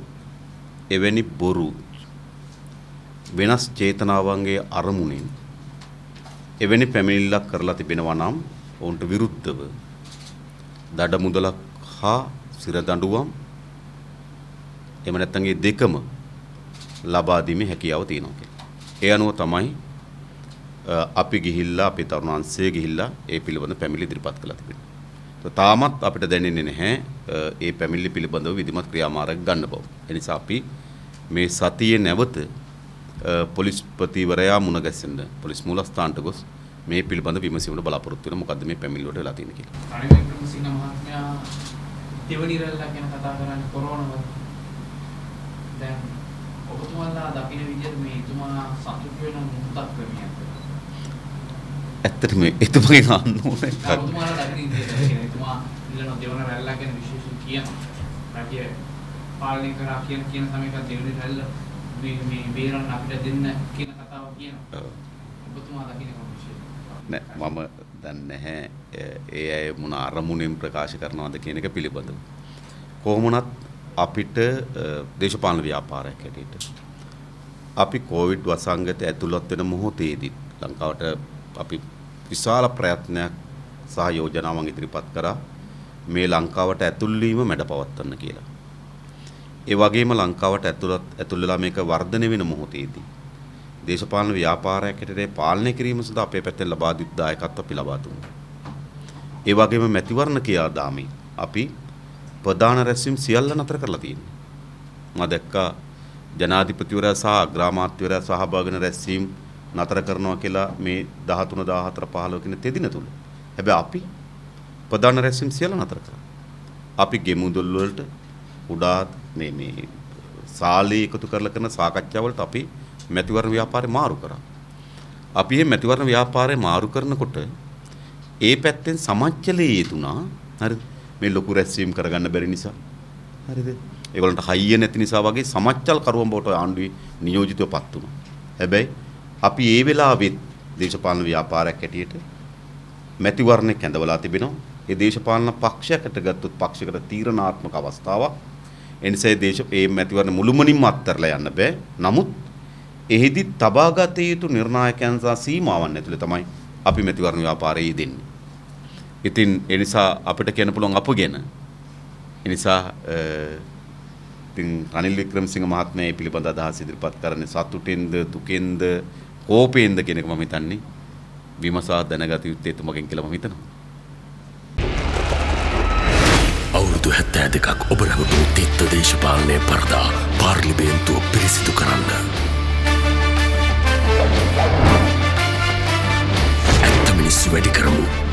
එවැනි බොරු වෙනස් චේතනාවන්ගේ අරමුණෙන් එවැනි පැමිණිල්ලක් කරලා තිබෙනවා නම් ඔවුන්ට විරුද්ධව දඩ මුදලක් හා සිර දඬුවම් එහෙම නැත්නම් මේ දෙකම ලබා දීමේ හැකියාව තියෙනවා කියලා. ඒ අනුව තමයි අපි ගිහිල්ලා අපේ තරුණාංශය ගිහිල්ලා ඒ පිළිබඳ පැමිණිලි ඉදිරිපත් කළා තිබෙනවා. තාමත් අපිට දැනෙන්නේ නැහැ ඒ පැමිණිලි පිළිබඳව විධිමත් ක්‍රියාමාර්ගයක් ගන්න බව. ඒ නිසා අපි මේ සතියේ නැවත පොලිස්පතිවරයා මුණ ගැසෙන්න පොලිස් මූලස්ථානට ගොස් මේ පිළිබඳ විමසීමට බලාපොරොත්තු වෙන මොකද්ද මේ පැමිණිලි වලට වෙලා තියෙන්නේ කියලා. රනිල් වික්‍රමසිංහ මහත්මයා දෙවනි රැල්ලක් ගැන කතා කරන්නේ කොරෝනාව. දැන් ඔබතුමාලා දකින්න විදිහට මේ එතුමා සතුට වෙන මොහොතක් ක්‍රමයක්. ඇත්තටම එතුමගෙන් අහන්න ඕනේ. ඔබතුමාලා දකින්න විදිහට එතුමා ඉල්ලන දෙවන රැල්ලක් ගැන විශේෂයෙන් කියනවා. රජය පාලනය කරා කියන සමයක දෙවනි රැල්ල මේ බේරන්න අපිට දෙන්න කියන කතාව කියනවා. ඔබතුමා දකින්න කොහොමද? නෑ මම දන්නේ නැහැ ඒ අය මොන අරමුණෙන් ප්‍රකාශ කරනවද කියන එක පිළිබඳව. කොහොම වුණත් අපිට දේශපාලන ව්‍යාපාරයක් හැටියට අපි කොවිඩ් වසංගතය ඇතුළත් වෙන මොහොතේදී ලංකාවට අපි විශාල ප්‍රයත්නයක් සහ යෝජනාවන් ඉදිරිපත් කරා මේ ලංකාවට ඇතුල් වීම මැඩපවත්වන්න කියලා. ඒ වගේම ලංකාවට ඇතුල් වෙලා මේක වර්ධනය වෙන මොහොතේදී දේශපාලන ව්‍යාපාරයක් හැටියට පාලනය කිරීම සඳහා අපේ පැත්තෙන් ලබා දී දායකත්ව අපි ලබා දුන්නා. ඒ වගේම මැතිවරණ ක්‍රියාදාමයේ අපි ප්‍රධාන රැස්වීම් සියල්ල නතර කරලා තියෙනවා. මම දැක්කා ජනාධිපතිවරයා සහ අග්‍රාමාත්‍යවරයා සහභාගී වෙන රැස්වීම් නතර කරනවා කියලා මේ 13 14 15 කියන තෙදින තුල. හැබැයි අපි ප්‍රධාන රැස්වීම් සියල්ල නතර කරා. අපි ගෙමුදොල් වලට උඩා මේ සාලේ එකතු කරලා කරන සාකච්ඡා වලට අපි මැතිවරණ ව්‍යාපාරේ මාරු කරා. අපි මේ මැතිවරණ ව්‍යාපාරේ මාරු කරනකොට ඒ පැත්තෙන් සමච්චලයේ යෙදුනා. හරිද? මේ ලොකු රැස්වීම් කරගන්න බැරි නිසා. හරිද? ඒගොල්ලන්ට හයිය නැති නිසා වගේ සමච්චල් කරුවන් බවට ආණ්ඩුවේ නියෝජිතවපත් වුණා. හැබැයි අපි ඒ වෙලාවෙත් දේශපාලන ව්‍යාපාරයක් හැටියට මැතිවරණය කැඳවලා තිබෙනවා. ඒ දේශපාලන පක්ෂයකට ගත්තොත් පක්ෂයකට තීරණාත්මක අවස්ථාවක්. එනිසා ඒ මැතිවරණ මුළුමනින්ම අත්හැරලා යන්න බෑ. නමුත් එහිදී තබාගත යුතු නිර්ණායකයන් සහ සීමාවන් ඇතුළේ තමයි අපි මැතිවරණ ව්‍යාපාරයේ යෙදෙන්නේ. ඉතින් ඒ නිසා අපිට කියන්න පුළුවන් අපගෙන. ඒ නිසා ඉතින් රනිල් වික්‍රමසිංහ මහත්මයා මේ පිළිබඳ අදහස් ඉදිරිපත් කරන්නේ සතුටින්ද දුකෙන්ද කෝපයෙන්ද කියන එක මම හිතන්නේ විමසා දැනගත යුත්තේ එතුමගෙන් කියලා මම හිතනවා. අවුරුදු 72ක් ඔබ රැවටු තිත්ත දේශපාලනයේ පරදා පාර්ලිමේන්තුව පිරිසිදු කරන්න. ඇත්ත මිනිස්සු වැඩි කරමු.